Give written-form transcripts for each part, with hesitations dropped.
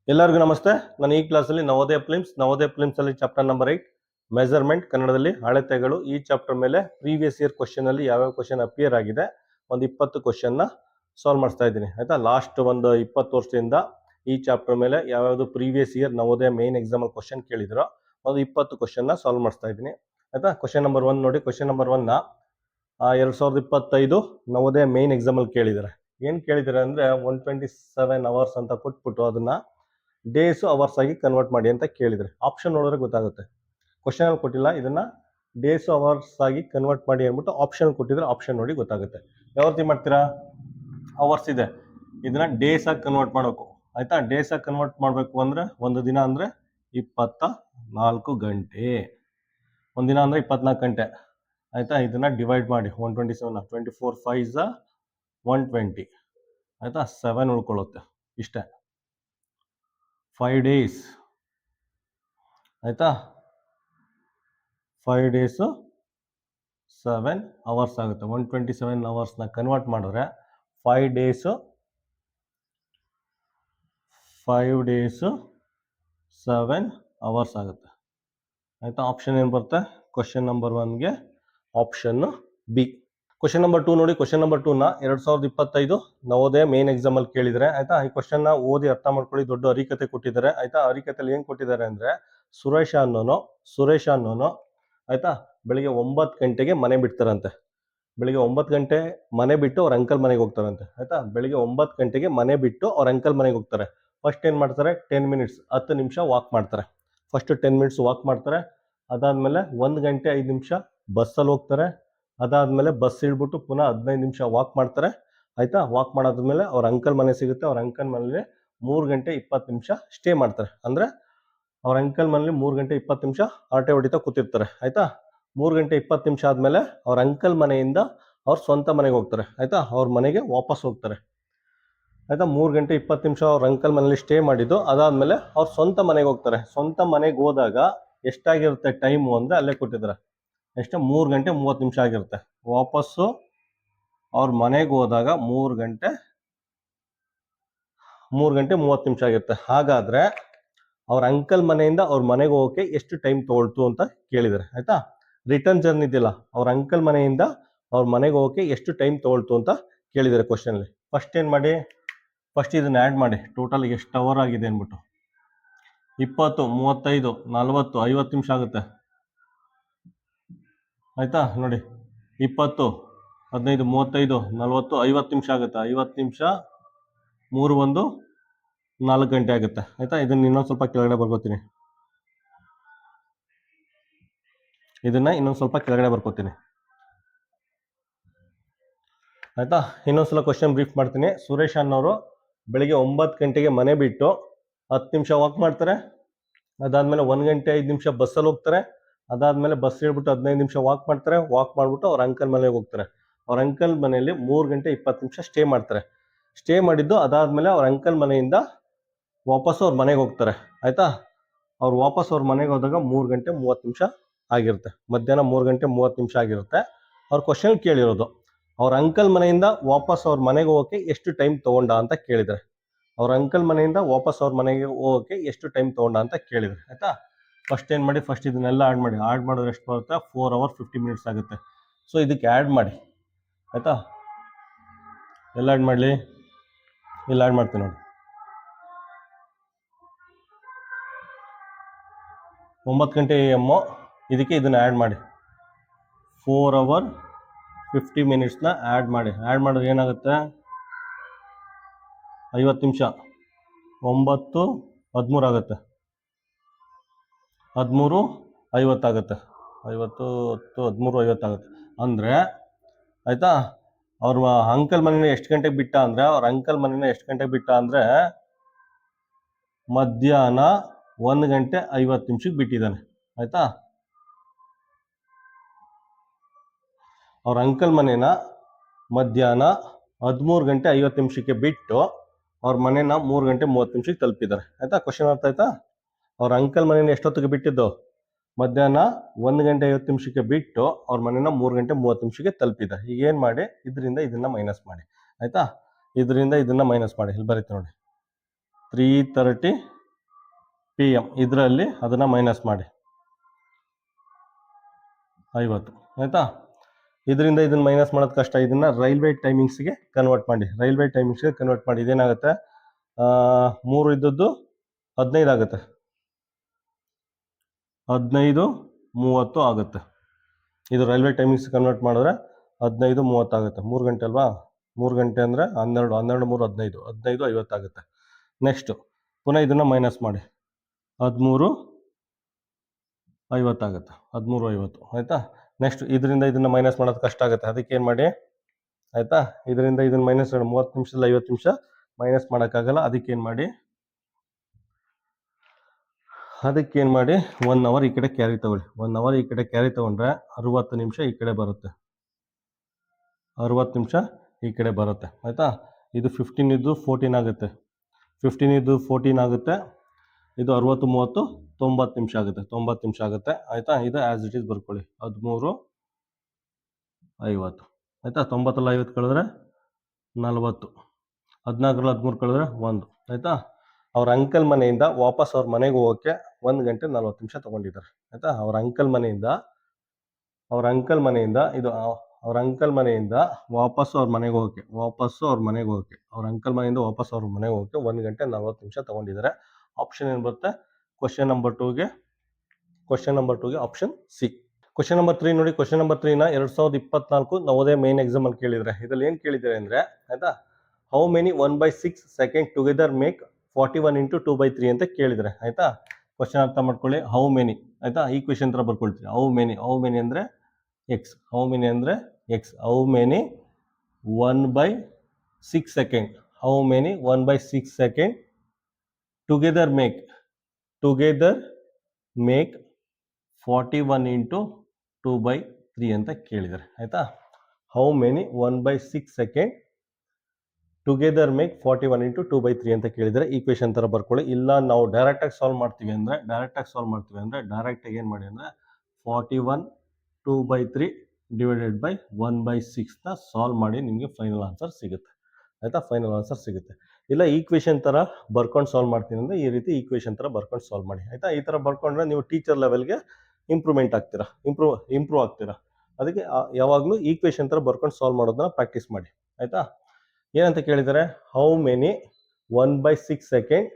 ಎಲ್ಲರಿಗೂ ನಮಸ್ತೆ. ನಾನು ಈ ಕ್ಲಾಸಲ್ಲಿ ನವೋದಯ ಫಿಲ್ಮ್ಸ್ ಅಲ್ಲಿ ಚಾಪ್ಟರ್ ನಂಬರ್ 8 ಮೆಜರ್ಮೆಂಟ್ ಕನ್ನಡದಲ್ಲಿ ಅಳತೆಗಳು ಈ ಚಾಪ್ಟರ್ ಮೇಲೆ ಪ್ರೀವಿಯಸ್ ಇಯರ್ ಕ್ವಶನ್ ಅಲ್ಲಿ ಯಾವ್ಯಾವ ಕ್ವಶನ್ ಅಪಿಯರ್ ಆಗಿದೆ ಒಂದು 20 ಕ್ವಶನ್ ನ ಸಾಲ್ವ್ ಮಾಡ್ತಾ ಇದ್ದೀನಿ. ಆಯ್ತಾ, ಲಾಸ್ಟ್ ಒಂದು 20 ವರ್ಷದಿಂದ ಈ ಚಾಪ್ಟರ್ ಮೇಲೆ ಯಾವ್ಯಾವ್ದು previous year Navodaya main exam ಅಲ್ಲಿ ಕ್ವಶನ್ ಕೇಳಿದ್ರು ಒಂದು 20 ಕ್ವಶನ್ ನ ಸಾಲ್ವ್ ಮಾಡ್ತಾ ಇದ್ದೀನಿ. ಆಯ್ತಾ, ಕ್ವಶನ್ ನಂಬರ್ 1 ನೋಡಿ. ಕ್ವಶನ್ ನಂಬರ್ 1 ನ 2025 ನವೋದಯ ಮೇನ್ ಎಕ್ಸಾಮ್ ಅಲ್ಲಿ ಕೇಳಿದ್ದಾರೆ. ಏನ್ ಕೇಳಿದ್ದಾರೆ ಅಂದ್ರೆ 127 ಅವರ್ಸ್ ಅಂತ ಕೊಟ್ಬಿಟ್ಟು ಅದನ್ನ ಡೇಸ್ ಅವರ್ಸ್ ಆಗಿ ಕನ್ವರ್ಟ್ ಮಾಡಿ ಅಂತ ಕೇಳಿದ್ರೆ ಆಪ್ಷನ್ ನೋಡಿದ್ರೆ ಗೊತ್ತಾಗುತ್ತೆ. ಕ್ವಶನ್ ಅಲ್ಲಿ ಕೊಟ್ಟಿಲ್ಲ, ಇದನ್ನ ಡೇಸ್ ಅವರ್ಸ್ ಆಗಿ ಕನ್ವರ್ಟ್ ಮಾಡಿ ಅಂದ್ಬಿಟ್ಟು ಆಪ್ಷನ್ ಕೊಟ್ಟಿದ್ರೆ ಆಪ್ಷನ್ ನೋಡಿ ಗೊತ್ತಾಗುತ್ತೆ. ಯಾವ ರೀತಿ ಮಾಡ್ತೀರಾ? ಅವರ್ಸ್ ಇದೆ, ಇದನ್ನ ಡೇಸ್ ಆಗಿ ಕನ್ವರ್ಟ್ ಮಾಡಬೇಕು. ಆಯ್ತಾ, ಡೇಸ್ ಆಗಿ ಕನ್ವರ್ಟ್ ಮಾಡಬೇಕು ಅಂದ್ರೆ ಒಂದು ದಿನ ಅಂದ್ರೆ 24 ಗಂಟೆ, ಒಂದಿನ ಅಂದ್ರೆ 24 ಗಂಟೆ. ಆಯ್ತಾ, ಇದನ್ನ ಡಿವೈಡ್ ಮಾಡಿ 127 24 5 120. ಆಯ್ತಾ, 7 ಉಳ್ಕೊಳ್ಳುತ್ತೆ. ಇಷ್ಟೇ, 5 ಡೇಸ್. ಆಯ್ತಾ, 5 ಡೇಸ್ 7 ಅವರ್ಸ್ ಆಗುತ್ತೆ. 127 ಅವರ್ಸ್ನ ಕನ್ವರ್ಟ್ ಮಾಡಿದ್ರೆ 5 ಡೇಸ್ 7 ಅವರ್ಸ್ ಆಗುತ್ತೆ. ಆಯ್ತಾ, ಆಪ್ಷನ್ ಏನು ಬರುತ್ತೆ? ಕ್ವಶನ್ ನಂಬರ್ 1ಗೆ ಆಪ್ಷನ್ ಬಿ. ಕ್ವಶನ್ ನಂಬರ್ 2 ನೋಡಿ. ಕ್ವಶನ್ ನಂಬರ್ 2 ನ 2025 ನವೋದಯ ಮೇನ್ ಎಕ್ಸಾಮ್ ಅಲ್ಲಿ ಕೇಳಿದ್ರೆ. ಆಯ್ತಾ, ಈ ಕ್ವಶನ್ ನ ಓದಿ ಅರ್ಥ ಮಾಡ್ಕೊಳ್ಳಿ. ದೊಡ್ಡ ಹರಿಕತೆ ಕೊಟ್ಟಿದ್ದಾರೆ. ಆಯ್ತಾ, ಹರಿಕತೆಯಲ್ಲಿ ಏನ್ ಕೊಟ್ಟಿದ್ದಾರೆ ಅಂದ್ರೆ ಸುರೇಶ ಅನ್ನೋನು ಆಯ್ತಾ ಬೆಳಿಗ್ಗೆ 9 ಗಂಟೆಗೆ ಮನೆ ಬಿಡ್ತಾರಂತೆ. ಬೆಳಿಗ್ಗೆ 9 ಗಂಟೆ ಮನೆ ಬಿಟ್ಟು ಅವ್ರ ಅಂಕಲ್ ಮನೆಗೆ ಹೋಗ್ತಾರಂತೆ. ಆಯ್ತಾ, ಬೆಳಿಗ್ಗೆ 9 ಗಂಟೆಗೆ ಮನೆ ಬಿಟ್ಟು ಅವ್ರ ಅಂಕಲ್ ಮನೆಗೆ ಹೋಗ್ತಾರೆ. ಫಸ್ಟ್ ಏನ್ ಮಾಡ್ತಾರೆ? 10 ಮಿನಿಟ್ಸ್ 10 ನಿಮಿಷ ವಾಕ್ ಮಾಡ್ತಾರೆ. ಫಸ್ಟ್ 10 ಮಿನಿಟ್ಸ್ ವಾಕ್ ಮಾಡ್ತಾರೆ. ಅದಾದ್ಮೇಲೆ 1 ಗಂಟೆ 5 ನಿಮಿಷ ಬಸ್ಸಲ್ಲಿ ಹೋಗ್ತಾರೆ. ಅದಾದ್ಮೇಲೆ ಬಸ್ ಇಳ್ಬಿಟ್ಟು ಪುನಃ 15 ನಿಮಿಷ ವಾಕ್ ಮಾಡ್ತಾರೆ. ಆಯ್ತಾ, ವಾಕ್ ಮಾಡಾದ್ಮೇಲೆ ಅವ್ರ ಅಂಕಲ್ ಮನೆ ಸಿಗುತ್ತೆ. ಅವ್ರ ಅಂಕಲ್ ಮನೇಲಿ 3 ಗಂಟೆ 20 ನಿಮಿಷ ಸ್ಟೇ ಮಾಡ್ತಾರೆ. ಅಂದ್ರೆ ಅವ್ರ ಅಂಕಲ್ ಮನೇಲಿ 3 ಗಂಟೆ 20 ನಿಮಿಷ ಆಟೆ ಹೊಡಿತಾ ಕೂತಿರ್ತಾರೆ. ಆಯ್ತಾ, 3 ಗಂಟೆ 20 ನಿಮಿಷ ಆದ್ಮೇಲೆ ಅವ್ರ ಅಂಕಲ್ ಮನೆಯಿಂದ ಅವ್ರ ಸ್ವಂತ ಮನೆಗೆ ಹೋಗ್ತಾರೆ. ಆಯ್ತಾ, ಅವ್ರ ಮನೆಗೆ ವಾಪಸ್ ಹೋಗ್ತಾರೆ. ಆಯ್ತಾ, 3 ಗಂಟೆ 20 ನಿಮಿಷ ಅವ್ರ ಅಂಕಲ್ ಮನೇಲಿ ಸ್ಟೇ ಮಾಡಿದ್ದು ಅದಾದ್ಮೇಲೆ ಅವ್ರ ಸ್ವಂತ ಮನೆಗೆ ಹೋಗ್ತಾರೆ. ಸ್ವಂತ ಮನೆಗೆ ಹೋದಾಗ ಎಷ್ಟಾಗಿರುತ್ತೆ ಟೈಮು ಅಂದ್ರೆ ಅಲ್ಲೇ ಕೊಟ್ಟಿದ್ದಾರೆ. ಎಷ್ಟು? 3 ಗಂಟೆ 30 ನಿಮಿಷ ಆಗಿರುತ್ತೆ. ವಾಪಸ್ಸು ಅವ್ರ ಮನೆಗೆ ಹೋದಾಗ 3 ಗಂಟೆ 30 ನಿಮಿಷ ಆಗಿರುತ್ತೆ. ಹಾಗಾದ್ರೆ ಅವ್ರ ಅಂಕಲ್ ಮನೆಯಿಂದ ಅವ್ರ ಮನೆಗೆ ಹೋಗೋಕೆ ಎಷ್ಟು ಟೈಮ್ ತಗೊಳ್ತು ಅಂತ ಕೇಳಿದ್ದಾರೆ. ಆಯ್ತಾ, ರಿಟರ್ನ್ ಜರ್ನಿ ಇದೆಯಲ್ಲ, ಅವ್ರ ಅಂಕಲ್ ಮನೆಯಿಂದ ಅವ್ರ ಮನೆಗೆ ಹೋಗೋಕೆ ಎಷ್ಟು ಟೈಮ್ ತಗೊಳ್ತು ಅಂತ ಕೇಳಿದ್ದಾರೆ ಕ್ವಶನ್ ಅಲ್ಲಿ. ಫಸ್ಟ್ ಏನ್ ಮಾಡಿ? ಫಸ್ಟ್ ಇದನ್ನ ಆ್ಯಡ್ ಮಾಡಿ, ಟೋಟಲ್ ಎಷ್ಟು ಅವರ್ ಆಗಿದೆ ಅಂದ್ಬಿಟ್ಟು. 20 35 40 50 ನಿಮಿಷ ಆಗುತ್ತೆ. ಆಯ್ತಾ, ನೋಡಿ 20 15 35 40 50 ನಿಮಿಷ ಆಗುತ್ತೆ. 50 ನಿಮಿಷ 3 1 4 ಗಂಟೆ ಆಗುತ್ತೆ. ಆಯ್ತಾ, ಇದನ್ನ ಇನ್ನೊಂದು ಸ್ವಲ್ಪ ಕೆಳಗಡೆ ಬರ್ಕೋತೀನಿ. ಆಯ್ತಾ, ಇನ್ನೊಂದ್ಸಲ ಕ್ವಶನ್ ಬ್ರೀಫ್ ಮಾಡ್ತೀನಿ. ಸುರೇಶ್ ಅನ್ನೋರು ಬೆಳಿಗ್ಗೆ 9 ಗಂಟೆಗೆ ಮನೆ ಬಿಟ್ಟು 10 ನಿಮಿಷ ವಾಕ್ ಮಾಡ್ತಾರೆ. ಅದಾದ್ಮೇಲೆ 1 ಗಂಟೆ 5 ನಿಮಿಷ ಬಸ್ಸಲ್ಲಿ ಹೋಗ್ತಾರೆ. ಅದಾದ್ಮೇಲೆ ಬಸ್ ಹೇಳ್ಬಿಟ್ಟು 15 ನಿಮಿಷ ವಾಕ್ ಮಾಡ್ತಾರೆ. ವಾಕ್ ಮಾಡ್ಬಿಟ್ಟು ಅವ್ರ ಅಂಕಲ್ ಮನೆಗೆ ಹೋಗ್ತಾರೆ. ಅವ್ರ ಅಂಕಲ್ ಮನೆಯಲ್ಲಿ 3 ಗಂಟೆ 20 ನಿಮಿಷ ಸ್ಟೇ ಮಾಡ್ತಾರೆ. ಸ್ಟೇ ಮಾಡಿದ್ದು ಅದಾದ್ಮೇಲೆ ಅವ್ರ ಅಂಕಲ್ ಮನೆಯಿಂದ ವಾಪಸ್ ಅವ್ರ ಮನೆಗೆ ಹೋಗ್ತಾರೆ. ಆಯ್ತಾ, ಅವ್ರು ವಾಪಸ್ ಅವ್ರ ಮನೆಗೆ ಹೋದಾಗ 3 ಗಂಟೆ 30 ನಿಮಿಷ ಆಗಿರುತ್ತೆ. ಮಧ್ಯಾಹ್ನ 3 ಗಂಟೆ 30 ನಿಮಿಷ ಆಗಿರುತ್ತೆ. ಅವ್ರ ಕ್ವಶನ್ ಕೇಳಿರೋದು ಅವ್ರ ಅಂಕಲ್ ಮನೆಯಿಂದ ವಾಪಸ್ ಅವ್ರ ಮನೆಗೆ ಹೋಗೋಕೆ ಎಷ್ಟು ಟೈಮ್ ತಗೊಂಡ ಅಂತ ಕೇಳಿದ್ದಾರೆ. ಅವ್ರ ಅಂಕಲ್ ಮನೆಯಿಂದ ವಾಪಸ್ ಅವ್ರ ಮನೆಗೆ ಹೋಗೋಕೆ ಎಷ್ಟು ಟೈಮ್ ತಗೊಂಡ ಅಂತ ಕೇಳಿದ್ದಾರೆ. ಆಯ್ತಾ, ಫಸ್ಟ್ ಏನ್ ಮಾಡಿ? ಫಸ್ಟ್ ಇದನ್ನೆಲ್ಲ ಆ್ಯಡ್ ಮಾಡಿ. ಆ್ಯಡ್ ಮಾಡಿದ್ರೆ ಎಷ್ಟು ಬರುತ್ತೆ? 4 hours 50 minutes ಆಗುತ್ತೆ. ಸೊ ಇದಕ್ಕೆ ಆ್ಯಡ್ ಮಾಡಿ. ಆಯ್ತಾ, ಎಲ್ಲ ಆ್ಯಡ್ ಮಾಡಲಿ. ಇಲ್ಲಿ ಆ್ಯಡ್ ಮಾಡ್ತೀನಿ ನೋಡಿ. 9 ಗಂಟೆ AM ಇದಕ್ಕೆ ಇದನ್ನ ಆ್ಯಡ್ ಮಾಡಿ. 4 hours 50 minutes ಆ್ಯಡ್ ಮಾಡಿ. ಆ್ಯಡ್ ಮಾಡಿದ್ರೆ ಏನಾಗುತ್ತೆ? 50 ನಿಮಿಷ 9 13 ಆಗುತ್ತೆ. 13 50 ಆಗುತ್ತೆ. 50 10 13 50 ಆಗುತ್ತೆ. ಅಂದರೆ ಆಯ್ತಾ, ಅವ್ರ ಅಂಕಲ್ ಮನೇನ ಎಷ್ಟು ಗಂಟೆಗೆ ಬಿಟ್ಟ ಅಂದರೆ ಮಧ್ಯಾಹ್ನ 1 ಗಂಟೆ 50 ನಿಮಿಷಕ್ಕೆ ಬಿಟ್ಟಿದ್ದಾನೆ. ಆಯ್ತಾ, ಅವ್ರ ಅಂಕಲ್ ಮನೇನ ಮಧ್ಯಾಹ್ನ 13 ಗಂಟೆ 50 ನಿಮಿಷಕ್ಕೆ ಬಿಟ್ಟು ಅವ್ರ ಮನೇನ 3 ಗಂಟೆ 30 ನಿಮಿಷಕ್ಕೆ ತಲುಪಿದ್ದಾರೆ. ಆಯ್ತಾ, ಕ್ವಶನ್ ಅರ್ಥ ಆಯ್ತಾ? ಅವ್ರ ಅಂಕಲ್ ಮನೇನ ಎಷ್ಟೊತ್ತಿಗೆ ಬಿಟ್ಟಿದ್ದು? ಮಧ್ಯಾಹ್ನ 1 ಗಂಟೆ 50 ನಿಮಿಷಕ್ಕೆ ಬಿಟ್ಟು ಅವ್ರ ಮನೇನ 3 ಗಂಟೆ 30 ನಿಮಿಷಕ್ಕೆ ತಲುಪಿದ್ದಾರೆ. ಈಗ ಏನು ಮಾಡಿ? ಇದರಿಂದ ಇದನ್ನ ಮೈನಸ್ ಮಾಡಿ. ಆಯ್ತಾ, ಇದರಿಂದ ಇದನ್ನ ಮೈನಸ್ ಮಾಡಿ. ಇಲ್ಲಿ ಬರೀತೆ ನೋಡಿ. 3:30 PM ಇದರಲ್ಲಿ ಅದನ್ನು ಮೈನಸ್ ಮಾಡಿ 50 ಆಯಿತಾ. ಇದರಿಂದ ಇದನ್ನು ಮೈನಸ್ ಮಾಡೋದು ಕಷ್ಟ. ಇದನ್ನು ರೈಲ್ವೆ ಟೈಮಿಂಗ್ಸ್ಗೆ ಕನ್ವರ್ಟ್ ಮಾಡಿ. ಇದೇನಾಗುತ್ತೆ, 3 ಇದ್ದದ್ದು 15 ಆಗುತ್ತೆ, 15:30 ಆಗುತ್ತೆ. ಇದು ರೈಲ್ವೆ ಟೈಮಿಂಗ್ಸ್ ಕನ್ವರ್ಟ್ ಮಾಡಿದ್ರೆ 15:30 ಆಗುತ್ತೆ. 3 ಗಂಟೆ ಅಲ್ವಾ, 3 ಗಂಟೆ ಅಂದರೆ 12, 12, 3, 15, 15:50 ಆಗುತ್ತೆ. ನೆಕ್ಸ್ಟು ಪುನಃ ಇದನ್ನು ಮೈನಸ್ ಮಾಡಿ 13:50 ಆಗುತ್ತೆ, 13:50 ಆಯಿತಾ. ನೆಕ್ಸ್ಟ್ ಇದರಿಂದ ಇದನ್ನು ಮೈನಸ್ ಮಾಡೋದು ಕಷ್ಟ ಆಗುತ್ತೆ, ಅದಕ್ಕೆ ಏನು ಮಾಡಿ ಆಯಿತಾ. ಇದರಿಂದ ಇದನ್ನು ಮೈನಸ್ 30 ನಿಮಿಷದಲ್ಲಿ 50 ನಿಮಿಷ ಮೈನಸ್ ಮಾಡೋಕ್ಕಾಗಲ್ಲ. ಅದಕ್ಕೇನು ಮಾಡಿ 1 ಅವರ್ ಈ ಕಡೆ ಕ್ಯಾರಿ ತಗೊಳ್ಳಿ. 1 ಅವರ್ ಈ ಕಡೆ ಕ್ಯಾರಿ ತೊಗೊಂಡ್ರೆ 60 ನಿಮಿಷ ಈ ಕಡೆ ಬರುತ್ತೆ, 60 ನಿಮಿಷ ಈ ಕಡೆ ಬರುತ್ತೆ ಆಯಿತಾ. ಇದು 15 ಇದ್ದು 14 ಆಗುತ್ತೆ, 15 ಇದ್ದು 14 ಆಗುತ್ತೆ. ಇದು 60, 30, 90 ನಿಮಿಷ ಆಗುತ್ತೆ, 90 ನಿಮಿಷ ಆಗುತ್ತೆ ಆಯಿತಾ. ಇದು ಆ್ಯಸ್ ಇಟ್ ಈಸ್ ಬರ್ಕೊಳ್ಳಿ, 13:50 ಆಯಿತಾ. 90ರಲ್ಲಿ 50 ಕಳೆದ್ರೆ 40, 14ರಲ್ಲಿ 13 ಕಳೆದ್ರೆ 1 ಆಯಿತಾ. ಅವ್ರ ಅಂಕಲ್ ಮನೆಯಿಂದ ವಾಪಸ್ ಅವ್ರ ಮನೆಗೆ ಹೋಗೋಕ್ಕೆ 1 ಗಂಟೆ 40 ನಿಮಿಷ ತೊಗೊಂಡಿದ್ದಾರೆ ಆಯಿತಾ. ಅವ್ರ ಅಂಕಲ್ ಮನೆಯಿಂದ ಇದು ಅವ್ರ ಅಂಕಲ್ ಮನೆಯಿಂದ ವಾಪಸ್ಸು ಅವ್ರ ಮನೆಗೆ ಹೋಗೋಕ್ಕೆ, ಅವ್ರ ಅಂಕಲ್ ಮನೆಯಿಂದ ವಾಪಸ್ ಅವ್ರ ಮನೆಗೆ ಹೋಗೋಕ್ಕೆ 1 ಗಂಟೆ 40 ನಿಮಿಷ ತೊಗೊಂಡಿದ್ದಾರೆ. ಆಪ್ಷನ್ ಏನು ಬರುತ್ತೆ ಕ್ವಶನ್ ನಂಬರ್ 2ಗೆ ಆಪ್ಷನ್ ಸಿ. ಕ್ವಶನ್ ನಂಬರ್ 3 ನೋಡಿ. ಕ್ವಶನ್ ನಂಬರ್ 3ನ 2024 ನವೋದಯ ಮೇನ್ ಎಕ್ಸಾಮಲ್ಲಿ ಕೇಳಿದರೆ. ಇದರಲ್ಲಿ ಏನು ಕೇಳಿದ್ದಾರೆ ಅಂದರೆ ಆಯಿತಾ, how many 1/6 second together make 41 × 2/3 ಅಂತ ಕೇಳಿದರೆ ಆಯಿತಾ. ಕ್ವಶನ್ ಅರ್ಥ ಮಾಡ್ಕೊಳ್ಳಿ. ಹೌ ಮೆನಿ ಆಯಿತಾ, ಈ ಕ್ವಶನ್ ಥರ ಬರ್ಕೊಳ್ತೀವಿ. ಹೌ ಮೆನಿ ಅಂದರೆ X, how many 1/6 second, how many 1/6 second together make 41 × 2/3 ಅಂತ ಕೇಳಿದ್ದಾರೆ ಆಯಿತಾ. How many 1/6 second together make 41 × 2/3 ಅಂತ ಕೇಳಿದರೆ ಈ ಕ್ವೆಶನ್ ಥರ ಬರ್ಕೊಳ್ಳಿ. ಇಲ್ಲ ನಾವು ಡೈರೆಕ್ಟಾಗಿ ಸಾಲ್ವ್ ಮಾಡ್ತೀವಿ ಅಂದರೆ ಡೈರೆಕ್ಟಾಗಿ ಏನು ಮಾಡಿ ಅಂದರೆ 41 2/3 ಡಿವೈಡೆಡ್ ಬೈ 1/6ನ ಸಾಲ್ವ್ ಮಾಡಿ ನಿಮಗೆ ಫೈನಲ್ ಆನ್ಸರ್ ಸಿಗುತ್ತೆ ಆಯಿತಾ. ಇಲ್ಲ ಈ ಕ್ವೆಶನ್ ಥರ ಬರ್ಕೊಂಡು ಸಾಲ್ವ್ ಮಾಡ್ತೀನಿ ಅಂದರೆ ಈ ರೀತಿ ಈ ಕ್ವೆಶನ್ ಥರ ಬರ್ಕೊಂಡು ಸಾಲ್ವ್ ಮಾಡಿ ಆಯಿತಾ. ಈ ಥರ ಬರ್ಕೊಂಡ್ರೆ ನೀವು ಟೀಚರ್ ಲೆವೆಲ್ಗೆ ಇಂಪ್ರೂವ್ ಆಗ್ತೀರಾ. ಅದಕ್ಕೆ ಯಾವಾಗಲೂ ಈ ಕ್ವೆಶನ್ ಥರ ಬರ್ಕೊಂಡು ಸಾಲ್ವ್ ಮಾಡೋದನ್ನ ಪ್ರಾಕ್ಟೀಸ್ ಮಾಡಿ ಆಯಿತಾ. ಏನಂತ ಕೇಳಿದ್ದಾರೆ, how many 1/6 second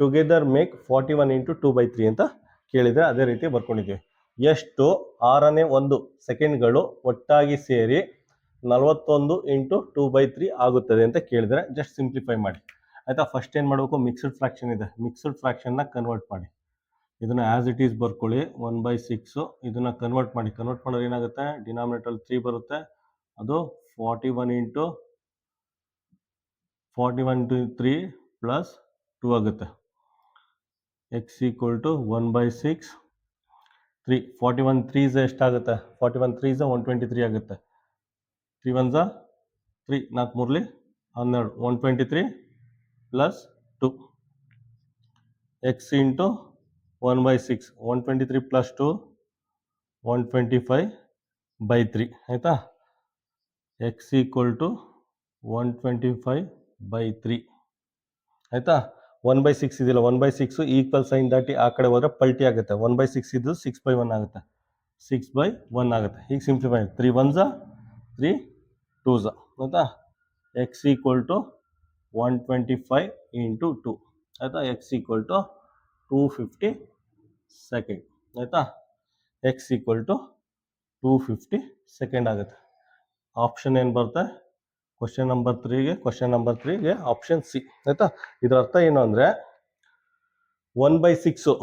together make 41 × 2/3 ಅಂತ ಕೇಳಿದರೆ ಅದೇ ರೀತಿ ಬರ್ಕೊಂಡಿದ್ದೀವಿ. ಎಷ್ಟು 1/6 ಸೆಕೆಂಡ್ಗಳು ಒಟ್ಟಾಗಿ ಸೇರಿ 41 × 2/3 ಆಗುತ್ತದೆ ಅಂತ ಕೇಳಿದರೆ ಜಸ್ಟ್ ಸಿಂಪ್ಲಿಫೈ ಮಾಡಿ ಆಯಿತಾ. ಫಸ್ಟ್ ಏನು ಮಾಡಬೇಕು, ಮಿಕ್ಸ್ಡ್ ಫ್ರಾಕ್ಷನ್ ಇದೆ, ಮಿಕ್ಸ್ಡ್ ಫ್ರಾಕ್ಷನ್ನ ಕನ್ವರ್ಟ್ ಮಾಡಿ. ಇದನ್ನು ಆ್ಯಸ್ ಇಟ್ ಈಸ್ ಬರ್ಕೊಳ್ಳಿ. 1/6 ಇದನ್ನು ಕನ್ವರ್ಟ್ ಮಾಡಿದ್ರೆ ಏನಾಗುತ್ತೆ, ಡಿನಾಮಿನೇಟರ್ 3 ಬರುತ್ತೆ, ಅದು 41 × 3 + 2 ಆಗುತ್ತೆ. x = 1/6 3, 41 3s ಎಷ್ಟಾಗುತ್ತೆ, 41 3s 123 ಆಗುತ್ತೆ. 3 1s 3, 4 3 12, 123 + 2 x × 1/6, 123 + 2 125/3 ಆಯಿತಾ. x = 125/3 ಆಯಿತಾ. 1/6 ಇದೆಯಲ್ಲ, 1/6 ಈಕ್ವಲ್ ಸೈನ್ ದಾಟಿ ಆ ಕಡೆ ಹೋದರೆ ಪಲ್ಟಿ ಆಗುತ್ತೆ. 1/6 ಇದು 6/1 ಆಗುತ್ತೆ, 6/1 ಆಗುತ್ತೆ. ಈಗ ಸಿಂಪ್ಲಿಫೈ 3 1s 3 2s ಆಯಿತಾ. x = 125 × 2 ಆಯಿತಾ. x = 250 ಸೆಕೆಂಡ್ ಆಯಿತಾ. x = 250 ಸೆಕೆಂಡ್ ಆಗುತ್ತೆ. ಆಪ್ಷನ್ ಏನು ಬರುತ್ತೆ ಕ್ವಶನ್ ನಂಬರ್ 3ಗೆ ಆಪ್ಷನ್ ಸಿ ಆಯಿತಾ. ಇದರ ಅರ್ಥ ಏನು ಅಂದರೆ 1/6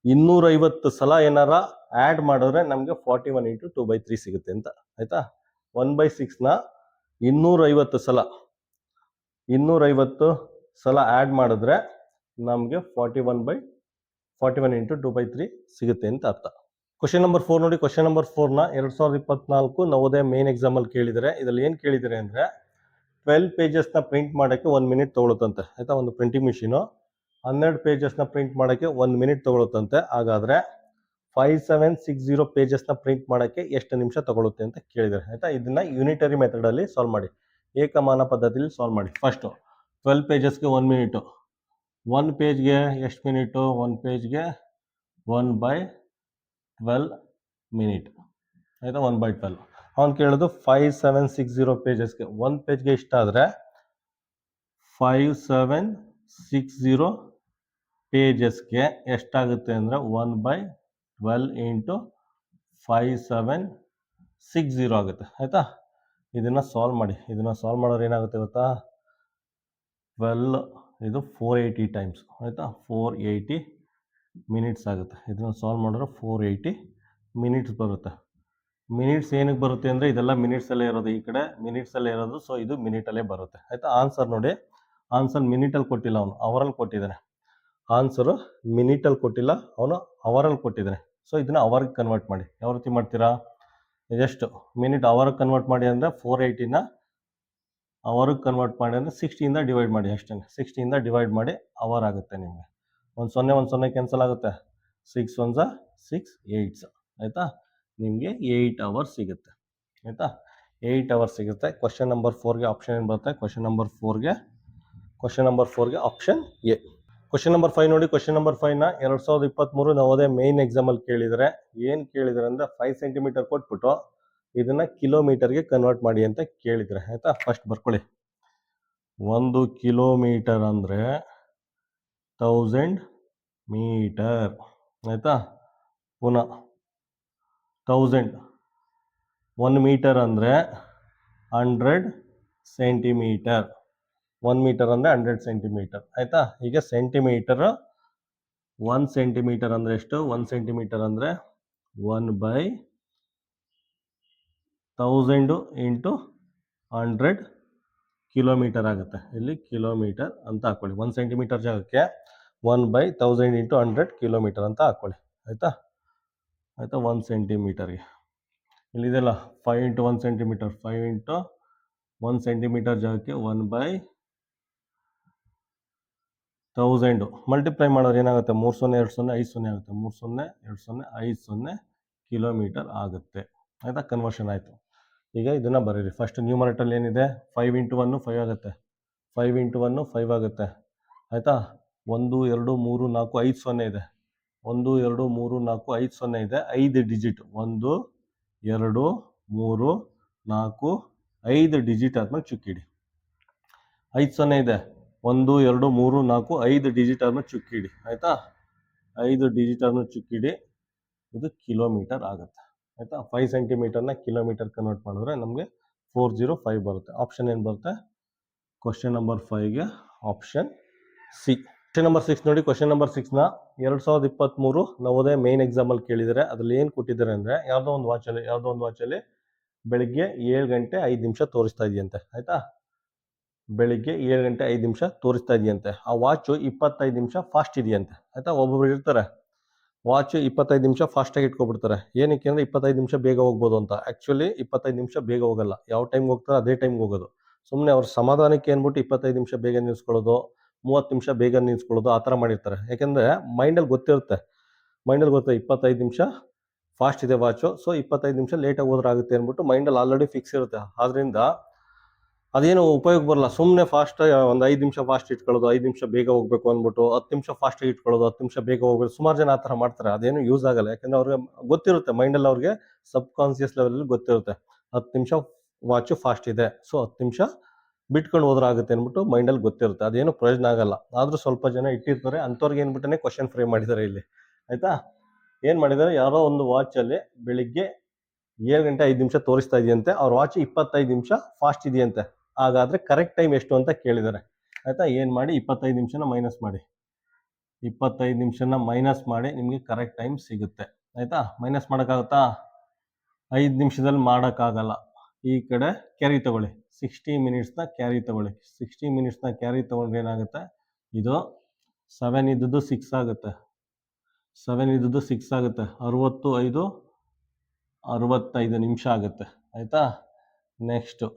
250 ಸಲ ಏನಾರ ಆ್ಯಡ್ ಮಾಡಿದ್ರೆ ನಮಗೆ 41 × 2/3 ಸಿಗುತ್ತೆ ಅಂತ ಆಯಿತಾ. 1/6ನ 250 ಸಲ ಆ್ಯಡ್ ಮಾಡಿದ್ರೆ ನಮಗೆ 41 × 2/3 ಸಿಗುತ್ತೆ ಅಂತ ಅರ್ಥ. ಕ್ವಶನ್ ನಂಬರ್ 4 ನೋಡಿ. ಕ್ವಶನ್ ನಂಬರ್ 4ನ 2024 ನವೋದಯ ಮೇನ್ ಎಕ್ಸಾಮಲ್ಲಿ ಕೇಳಿದರೆ. ಇದರಲ್ಲಿ ಏನು ಕೇಳಿದ್ದಾರೆ ಅಂದರೆ 12 ಪೇಜಸ್ನ ಪ್ರಿಂಟ್ ಮಾಡೋಕ್ಕೆ 1 ಮಿನಿಟ್ ತೊಗೊಳುತ್ತಂತೆ ಆಯಿತಾ. ಒಂದು ಪ್ರಿಂಟಿಂಗ್ ಮಿಷಿನು 12 ಪೇಜಸ್ನ ಪ್ರಿಂಟ್ ಮಾಡೋಕ್ಕೆ 1 ಮಿನಿಟ್ ತೊಗೊಳುತ್ತಂತೆ. ಹಾಗಾದರೆ 5760 ಪೇಜಸ್ನ ಪ್ರಿಂಟ್ ಮಾಡೋಕ್ಕೆ ಎಷ್ಟು ನಿಮಿಷ ತೊಗೊಳುತ್ತೆ ಅಂತ ಕೇಳಿದ್ದಾರೆ ಆಯಿತಾ. ಇದನ್ನು ಯೂನಿಟರಿ ಮೆಥಡಲ್ಲಿ ಸಾಲ್ವ್ ಮಾಡಿ, ಏಕಮಾನ ಪದ್ಧತಿಯಲ್ಲಿ ಸಾಲ್ವ್ ಮಾಡಿ. ಫಸ್ಟು 12 ಪೇಜಸ್ಗೆ 1 ಮಿನಿಟು, 1 ಪೇಜ್ಗೆ ಎಷ್ಟು ಮಿನಿಟು? 1 ಪೇಜ್ಗೆ 1/12 ಮಿನಿಟ್ ಆಯಿತಾ, 1/12. ಅವ್ನು ಕೇಳೋದು 5760 ಪೇಜಸ್ಗೆ. 1 ಪೇಜ್ಗೆ ಇಷ್ಟ ಆದರೆ 5760 ಪೇಜಸ್ಗೆ ಎಷ್ಟಾಗುತ್ತೆ ಅಂದರೆ 1/12 ಇಂಟು 5760 ಆಗುತ್ತೆ ಆಯಿತಾ. ಇದನ್ನು ಸಾಲ್ವ್ ಮಾಡಿ. ಇದನ್ನು ಸಾಲ್ವ್ ಮಾಡೋರು ಏನಾಗುತ್ತೆ ಗೊತ್ತಾ? 12 ಇದು 480 ಟೈಮ್ಸ್ ಆಯಿತಾ, 480 ಮಿನಿಟ್ಸ್ ಆಗುತ್ತೆ. ಇದನ್ನು ಸಾಲ್ವ್ ಮಾಡಿದ್ರೆ 480 ಮಿನಿಟ್ಸ್ ಬರುತ್ತೆ. ಮಿನಿಟ್ಸ್ ಏನಕ್ಕೆ ಬರುತ್ತೆ ಅಂದರೆ ಇದೆಲ್ಲ ಮಿನಿಟ್ಸಲ್ಲೇ ಇರೋದು, ಈ ಕಡೆ ಮಿನಿಟ್ಸಲ್ಲೇ ಇರೋದು, ಸೊ ಇದು ಮಿನಿಟಲ್ಲೇ ಬರುತ್ತೆ ಆಯಿತಾ. ಆನ್ಸರ್ ನೋಡಿ, ಆನ್ಸರ್ ಮಿನಿಟಲ್ಲಿ ಕೊಟ್ಟಿಲ್ಲ, ಅವನು ಅವರಲ್ಲಿ ಕೊಟ್ಟಿದ್ದಾನೆ. ಆನ್ಸರು ಮಿನಿಟಲ್ಲಿ ಕೊಟ್ಟಿಲ್ಲ, ಅವನು ಅವರಲ್ಲಿ ಕೊಟ್ಟಿದ್ದಾನೆ. ಸೊ ಇದನ್ನು ಅವರ್ಗೆ ಕನ್ವರ್ಟ್ ಮಾಡಿ. ಯಾವ ರೀತಿ ಮಾಡ್ತೀರಾ? ಎಷ್ಟು ಮಿನಿಟ್ ಅವರ್ಗೆ ಕನ್ವರ್ಟ್ ಮಾಡಿ ಅಂದರೆ 480ನ ಅವರ್ಗೆ ಕನ್ವರ್ಟ್ ಮಾಡಿ ಅಂದರೆ 60ಇಂದ ಡಿವೈಡ್ ಮಾಡಿ ಅಷ್ಟೇ. 60ಇಂದ ಡಿವೈಡ್ ಮಾಡಿ ಅವರ್ ಆಗುತ್ತೆ ನಿಮಗೆ. 1 0 ಕ್ಯಾನ್ಸಲ್ ಆಗುತ್ತೆ. 6 1 6 8 ಆಯಿತಾ. ನಿಮಗೆ 8 ಅವರ್ಸ್ ಸಿಗುತ್ತೆ ಆಯಿತಾ, 8 ಅವರ್ಸ್ ಸಿಗುತ್ತೆ. ಕ್ವಶನ್ ನಂಬರ್ 4ಗೆ ಆಪ್ಷನ್ ಏನು ಬರುತ್ತೆ? ಕ್ವಶನ್ ನಂಬರ್ 4ಗೆ ಆಪ್ಷನ್ ಎ. ಕ್ವಶನ್ ನಂಬರ್ 5 ನೋಡಿ. ಕ್ವಶನ್ ನಂಬರ್ 5ನ 2023 ನವೋದಯ ಮೇನ್ ಎಕ್ಸಾಮಲ್ಲಿ ಕೇಳಿದರೆ. ಏನು ಕೇಳಿದರೆ ಅಂದರೆ 5 ಸೆಂಟಿಮೀಟರ್ ಕೊಟ್ಬಿಟ್ಟು ಇದನ್ನು ಕಿಲೋಮೀಟರ್ಗೆ ಕನ್ವರ್ಟ್ ಮಾಡಿ ಅಂತ ಕೇಳಿದರೆ ಆಯಿತಾ. ಫಸ್ಟ್ ಬರ್ಕೊಳ್ಳಿ. 1 ಕಿಲೋಮೀಟರ್ ಅಂದರೆ 1000 ಮೀಟರ್ ಆಯಿತಾ. ಪುನಃ 1000. 1 ಮೀಟರ್ ಅಂದರೆ 100 ಸೆಂಟಿಮೀಟರ್. 1 ಮೀಟರ್ ಅಂದರೆ 100 ಸೆಂಟಿಮೀಟರ್ ಆಯಿತಾ. ಈಗ ಸೆಂಟಿಮೀಟರ್, 1 ಸೆಂಟಿಮೀಟರ್ ಅಂದರೆ ಎಷ್ಟು? 1 ಸೆಂಟಿಮೀಟರ್ ಅಂದರೆ 1/1000 ಇಂಟು 100 ಕಿಲೋಮೀಟರ್ ಆಗುತ್ತೆ. ಇಲ್ಲಿ ಕಿಲೋಮೀಟರ್ ಅಂತ ಹಾಕ್ಕೊಳ್ಳಿ. 1 ಸೆಂಟಿಮೀಟರ್ ಜಾಗಕ್ಕೆ 1/1000 ಇಂಟು 100 ಕಿಲೋಮೀಟರ್ ಅಂತ ಹಾಕ್ಕೊಳ್ಳಿ ಆಯಿತಾ. 1 ಸೆಂಟಿಮೀಟರ್ಗೆ ಇಲ್ಲಿದೆಲ್ಲ 5 ಇಂಟು 1 ಸೆಂಟಿಮೀಟರ್, 5 ಇಂಟು 1 ಸೆಂಟಿಮೀಟರ್ ಜಾಗಕ್ಕೆ 1/1000 ಮಲ್ಟಿಪ್ಲೈ ಮಾಡೋರು ಏನಾಗುತ್ತೆ? 3 0 2 0 5 0 ಆಗುತ್ತೆ. 3 0 2 0 5 0 ಕಿಲೋಮೀಟರ್ ಆಗುತ್ತೆ ಆಯಿತಾ. ಕನ್ವರ್ಷನ್ ಆಯಿತು. ಈಗ ಇದನ್ನು ಬರೀರಿ. ಫಸ್ಟ್ ನ್ಯೂಮರೇಟರ್ ಏನಿದೆ? 5 ಇಂಟು 1 5 ಆಗುತ್ತೆ. 5 ಇಂಟು 1 5 ಆಗುತ್ತೆ ಆಯಿತಾ. 1 2 3 4 5 0 ಇದೆ. 1 2 3 4 5 0 ಇದೆ. 5 ಡಿಜಿಟ್ 1 2 3 4 5 ಡಿಜಿಟ್ ಆದ್ಮೇಲೆ ಚುಕ್ಕಿಡಿ. 5 0 ಇದೆ. 1 2 3 4 5 ಡಿಜಿಟ್ ಆದ್ಮೇಲೆ ಚುಕ್ಕಿಡಿ ಆಯಿತಾ. 5 ಡಿಜಿಟ್ ಆದ್ಮೇಲೆ ಚುಕ್ಕಿಡಿ. ಇದು ಕಿಲೋಮೀಟರ್ ಆಗುತ್ತೆ ಆಯಿತಾ. 5 ಸೆಂಟಿಮೀಟರ್ನ ಕಿಲೋಮೀಟರ್ ಕನ್ವರ್ಟ್ ಮಾಡಿದ್ರೆ ನಮಗೆ 405 ಬರುತ್ತೆ. ಆಪ್ಷನ್ ಏನು ಬರುತ್ತೆ? ಕ್ವಶನ್ ನಂಬರ್ 5ಗೆ ಆಪ್ಷನ್ ಸಿ. ಕ್ವಶನ್ ನಂಬರ್ 6 ನೋಡಿ. ಕ್ವಶನ್ ನಂಬರ್ 6ನ 2023 ನವೋದಯ ಮೇನ್ ಎಕ್ಸಾಮಲ್ಲಿ ಕೇಳಿದರೆ. ಅದರಲ್ಲಿ ಏನು ಕೊಟ್ಟಿದ್ದಾರೆ ಅಂದರೆ ಯಾವುದೋ ಒಂದು ವಾಚಲ್ಲಿ ಬೆಳಿಗ್ಗೆ 7 ಗಂಟೆ 5 ನಿಮಿಷ ತೋರಿಸ್ತಾ ಇದೆಯಂತೆ ಆಯಿತಾ. ಬೆಳಿಗ್ಗೆ 7 ಗಂಟೆ 5 ನಿಮಿಷ ತೋರಿಸ್ತಾ ಇದೆಯಂತೆ. ಆ ವಾಚು 25 ನಿಮಿಷ ಫಾಸ್ಟ್ ಇದೆಯಂತೆ ಆಯಿತಾ. ಒಬ್ಬೊಬ್ರು ಇರ್ತಾರೆ ವಾಚು 25 ನಿಮಿಷ ಫಾಸ್ಟಾಗಿ ಇಟ್ಕೊಬಿಡ್ತಾರೆ. ಏನಕ್ಕೆ ಅಂದರೆ 25 ನಿಮಿಷ ಬೇಗ ಹೋಗ್ಬೋದು ಅಂತ. ಆ್ಯಕ್ಚುಲಿ 25 ನಿಮಿಷ ಬೇಗ ಹೋಗಲ್ಲ. ಯಾವ ಟೈಮ್ಗೆ ಹೋಗ್ತಾರೆ ಅದೇ ಟೈಮ್ಗೆ ಹೋಗೋದು. ಸುಮ್ಮನೆ ಅವ್ರ ಸಮಾಧಾನಕ್ಕೆ ಅಂದ್ಬಿಟ್ಟು 25 ನಿಮಿಷ ಬೇಗ ನಿಲ್ಲಿಸ್ಕೊಳ್ಳೋದು, 30 ನಿಮಿಷ ಬೇಗ ನಿಲ್ಲಿಸ್ಕೊಳ್ಳೋದು, ಆ ಥರ ಮಾಡಿರ್ತಾರೆ. ಯಾಕೆಂದರೆ ಮೈಂಡಲ್ಲಿ ಗೊತ್ತಿರುತ್ತೆ 25 ನಿಮಿಷ ಫಾಸ್ಟ್ ಇದೆ ವಾಚು, ಸೊ 25 ನಿಮಿಷ ಲೇಟಾಗಿ ಹೋದ್ರೆ ಆಗುತ್ತೆ ಅಂದ್ಬಿಟ್ಟು ಮೈಂಡಲ್ಲಿ ಆಲ್ರೆಡಿ ಫಿಕ್ಸ್ ಇರುತ್ತೆ. ಆದ್ದರಿಂದ ಅದೇನು ಉಪಯೋಗ ಬರಲ್ಲ. ಸುಮ್ಮನೆ ಫಾಸ್ಟ್ ಒಂದು 5 ನಿಮಿಷ ಫಾಸ್ಟ್ ಇಟ್ಕೊಳ್ಳೋದು, 5 ನಿಮಿಷ ಬೇಗ ಹೋಗ್ಬೇಕು ಅಂದ್ಬಿಟ್ಟು 10 ನಿಮಿಷ ಫಾಸ್ಟಾಗಿ ಇಟ್ಕೊಳ್ಳೋದು, 10 ನಿಮಿಷ ಬೇಗ ಹೋಗ್ಬೇಕು. ಸುಮಾರು ಜನ ಆ ಥರ ಮಾಡ್ತಾರೆ. ಅದೇನು ಯೂಸ್ ಆಗಲ್ಲ. ಯಾಕೆಂದರೆ ಅವ್ರಿಗೆ ಗೊತ್ತಿರುತ್ತೆ, ಮೈಂಡಲ್ಲಿ ಅವ್ರಿಗೆ ಸಬ್ ಕಾನ್ಸಿಯಸ್ ಲೆವೆಲಲ್ಲಿ ಗೊತ್ತಿರುತ್ತೆ 10 ನಿಮಿಷ ವಾಚು ಫಾಸ್ಟ್ ಇದೆ, ಸೊ 10 ನಿಮಿಷ ಬಿಟ್ಕೊಂಡು ಹೋದ್ರೆ ಆಗುತ್ತೆ ಅಂದ್ಬಿಟ್ಟು ಮೈಂಡಲ್ಲಿ ಗೊತ್ತಿರುತ್ತೆ. ಅದೇನು ಪ್ರಯೋಜನ ಆಗಲ್ಲ. ಆದರೂ ಸ್ವಲ್ಪ ಜನ ಇಟ್ಟಿರ್ತಾರೆ. ಅಂಥವ್ರಿಗೆ ಏನ್ಬಿಟ್ಟನೆ ಕ್ವಶನ್ ಫ್ರೇಮ್ ಮಾಡಿದ್ದಾರೆ ಇಲ್ಲಿ ಆಯಿತಾ. ಏನು ಮಾಡಿದ್ದಾರೆ? ಯಾರೋ ಒಂದು ವಾಚಲ್ಲಿ ಬೆಳಿಗ್ಗೆ 7 ಗಂಟೆ 5 ನಿಮಿಷ ತೋರಿಸ್ತಾ ಇದೆಯಂತೆ. ಅವ್ರ ವಾಚ್ 25 ನಿಮಿಷ ಫಾಸ್ಟ್ ಇದೆಯಂತೆ. ಹಾಗಾದರೆ ಕರೆಕ್ಟ್ ಟೈಮ್ ಎಷ್ಟು ಅಂತ ಕೇಳಿದ್ದಾರೆ ಆಯಿತಾ. ಏನು ಮಾಡಿ? 25 ನಿಮಿಷನ ಮೈನಸ್ ಮಾಡಿ. 25 ನಿಮಿಷನ ಮೈನಸ್ ಮಾಡಿ ನಿಮಗೆ ಕರೆಕ್ಟ್ ಟೈಮ್ ಸಿಗುತ್ತೆ ಆಯಿತಾ. ಮೈನಸ್ ಮಾಡೋಕ್ಕಾಗುತ್ತಾ? 5 ನಿಮಿಷದಲ್ಲಿ ಮಾಡೋಕ್ಕಾಗಲ್ಲ. ಈ ಕಡೆ ಕ್ಯಾರಿ ತಗೊಳ್ಳಿ. 60 ಮಿನಿಟ್ಸ್ನ ಕ್ಯಾರಿ ತಗೊಳ್ಳಿ. 60 ಮಿನಿಟ್ಸ್ನ ಕ್ಯಾರಿ ತೊಗೊಂಡ್ರೆ ಏನಾಗುತ್ತೆ? ಇದು 7 ಇದ್ದದ್ದು 6 ಆಗುತ್ತೆ. 7 ಇದ್ದದ್ದು 6 ಆಗುತ್ತೆ. 65 ನಿಮಿಷ ಆಗುತ್ತೆ ಆಯಿತಾ. ನೆಕ್ಸ್ಟು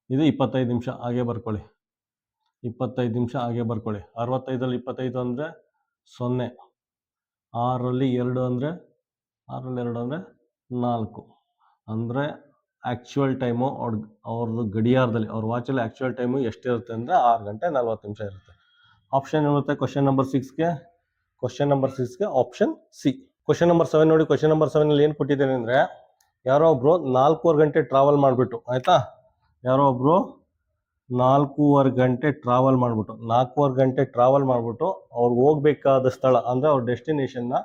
ಇದು 25 ನಿಮಿಷ ಹಾಗೆ ಬರ್ಕೊಳ್ಳಿ. 25 ನಿಮಿಷ ಹಾಗೆ ಬರ್ಕೊಳ್ಳಿ. 65ರಲ್ಲಿ 25 ಅಂದರೆ 0, 6ರಲ್ಲಿ 2 ಅಂದರೆ 4 ಅಂದರೆ ಆ್ಯಕ್ಚುಯಲ್ ಟೈಮು ಅವ್ರದ್ದು ಗಡಿಯಾರದಲ್ಲಿ, ಅವ್ರ ವಾಚಲ್ಲಿ ಆ್ಯಕ್ಚುಯಲ್ ಟೈಮು ಎಷ್ಟಿರುತ್ತೆ ಅಂದರೆ 6 ಗಂಟೆ 40 ನಿಮಿಷ ಇರುತ್ತೆ. ಆಪ್ಷನ್ ಇರುತ್ತೆ ಕ್ವಶನ್ ನಂಬರ್ 6ಗೆ. ಕ್ವಶನ್ ನಂಬರ್ 6ಗೆ ಆಪ್ಷನ್ ಸಿ. ಕ್ವಶನ್ ನಂಬರ್ 7 ನೋಡಿ. ಕ್ವಶನ್ ನಂಬರ್ 7 ಅಲ್ಲಿ ಏನು ಕೊಟ್ಟಿದ್ದೇನೆ ಅಂದರೆ, ಯಾರೋ ಒಬ್ರು 4.25 ಗಂಟೆ ಟ್ರಾವೆಲ್ ಮಾಡಿಬಿಟ್ಟು, ಆಯಿತಾ, ಯಾರೋ ಒಬ್ರು 4.25 ಗಂಟೆ ಟ್ರಾವೆಲ್ ಮಾಡಿಬಿಟ್ಟು 4.25 ಗಂಟೆ ಟ್ರಾವೆಲ್ ಮಾಡಿಬಿಟ್ಟು ಅವ್ರು ಹೋಗ್ಬೇಕಾದ ಸ್ಥಳ ಅಂದರೆ ಅವ್ರ ಡೆಸ್ಟಿನೇಷನ್ನ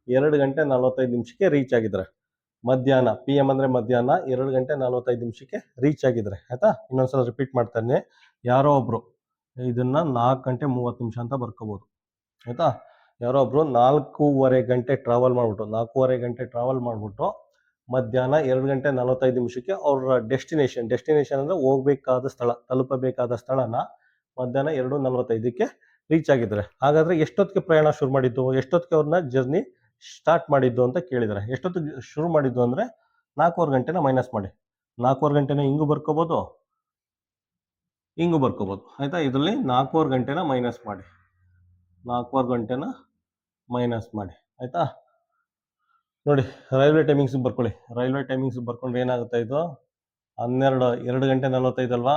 2 ಗಂಟೆ 45 ನಿಮಿಷಕ್ಕೆ ರೀಚ್ ಆಗಿದ್ದಾರೆ. ಮಧ್ಯಾಹ್ನ PM ಅಂದರೆ ಮಧ್ಯಾಹ್ನ 2 ಗಂಟೆ 45 ನಿಮಿಷಕ್ಕೆ ರೀಚ್ ಆಗಿದ್ದಾರೆ. ಆಯಿತಾ, ಇನ್ನೊಂದ್ಸಲ ರಿಪೀಟ್ ಮಾಡ್ತಾನೆ. ಯಾರೋ ಒಬ್ರು, ಇದನ್ನು 4 ಗಂಟೆ 30 ನಿಮಿಷ ಅಂತ ಬರ್ಕೋಬೋದು. ಆಯಿತಾ, ಯಾರೋ ಒಬ್ರು 4.25 ಗಂಟೆ ಟ್ರಾವೆಲ್ ಮಾಡಿಬಿಟ್ಟು ಮಧ್ಯಾಹ್ನ 2 ಗಂಟೆ 45 ನಿಮಿಷಕ್ಕೆ ಅವ್ರ ಡೆಸ್ಟಿನೇಷನ್ ಅಂದರೆ ಹೋಗ್ಬೇಕಾದ ಸ್ಥಳ, ತಲುಪಬೇಕಾದ ಸ್ಥಳನ ಮಧ್ಯಾಹ್ನ 2:45ಕ್ಕೆ ರೀಚ್ ಆಗಿದ್ದಾರೆ. ಹಾಗಾದರೆ ಎಷ್ಟೊತ್ತಿಗೆ ಪ್ರಯಾಣ ಶುರು ಮಾಡಿದ್ದು, ಎಷ್ಟೊತ್ತಿಗೆ ಅವ್ರನ್ನ ಜರ್ನಿ ಸ್ಟಾರ್ಟ್ ಮಾಡಿದ್ದು ಅಂತ ಕೇಳಿದ್ದಾರೆ. ಎಷ್ಟೊತ್ತಿಗೆ ಶುರು ಮಾಡಿದ್ದು ಅಂದರೆ 4.25 ಗಂಟೆನ ಮೈನಸ್ ಮಾಡಿ. 4.25 ಗಂಟೆನ ಹಿಂಗೂ ಬರ್ಕೋಬೋದು, ಹಿಂಗೂ ಬರ್ಕೋಬೋದು. ಆಯಿತಾ, ಇದರಲ್ಲಿ 4.25 ಗಂಟೆನ ಮೈನಸ್ ಮಾಡಿ, 4.25 ಗಂಟೆನ ಮೈನಸ್ ಮಾಡಿ. ಆಯಿತಾ, ನೋಡಿ ರೈಲ್ವೆ ಟೈಮಿಂಗ್ಸ್ ಬರ್ಕೊಳ್ಳಿ. ರೈಲ್ವೆ ಟೈಮಿಂಗ್ಸ್ ಬರ್ಕೊಂಡ್ರೆ ಏನಾಗುತ್ತೆ, ಇದು 2 ಗಂಟೆ 45 ಅಲ್ವಾ,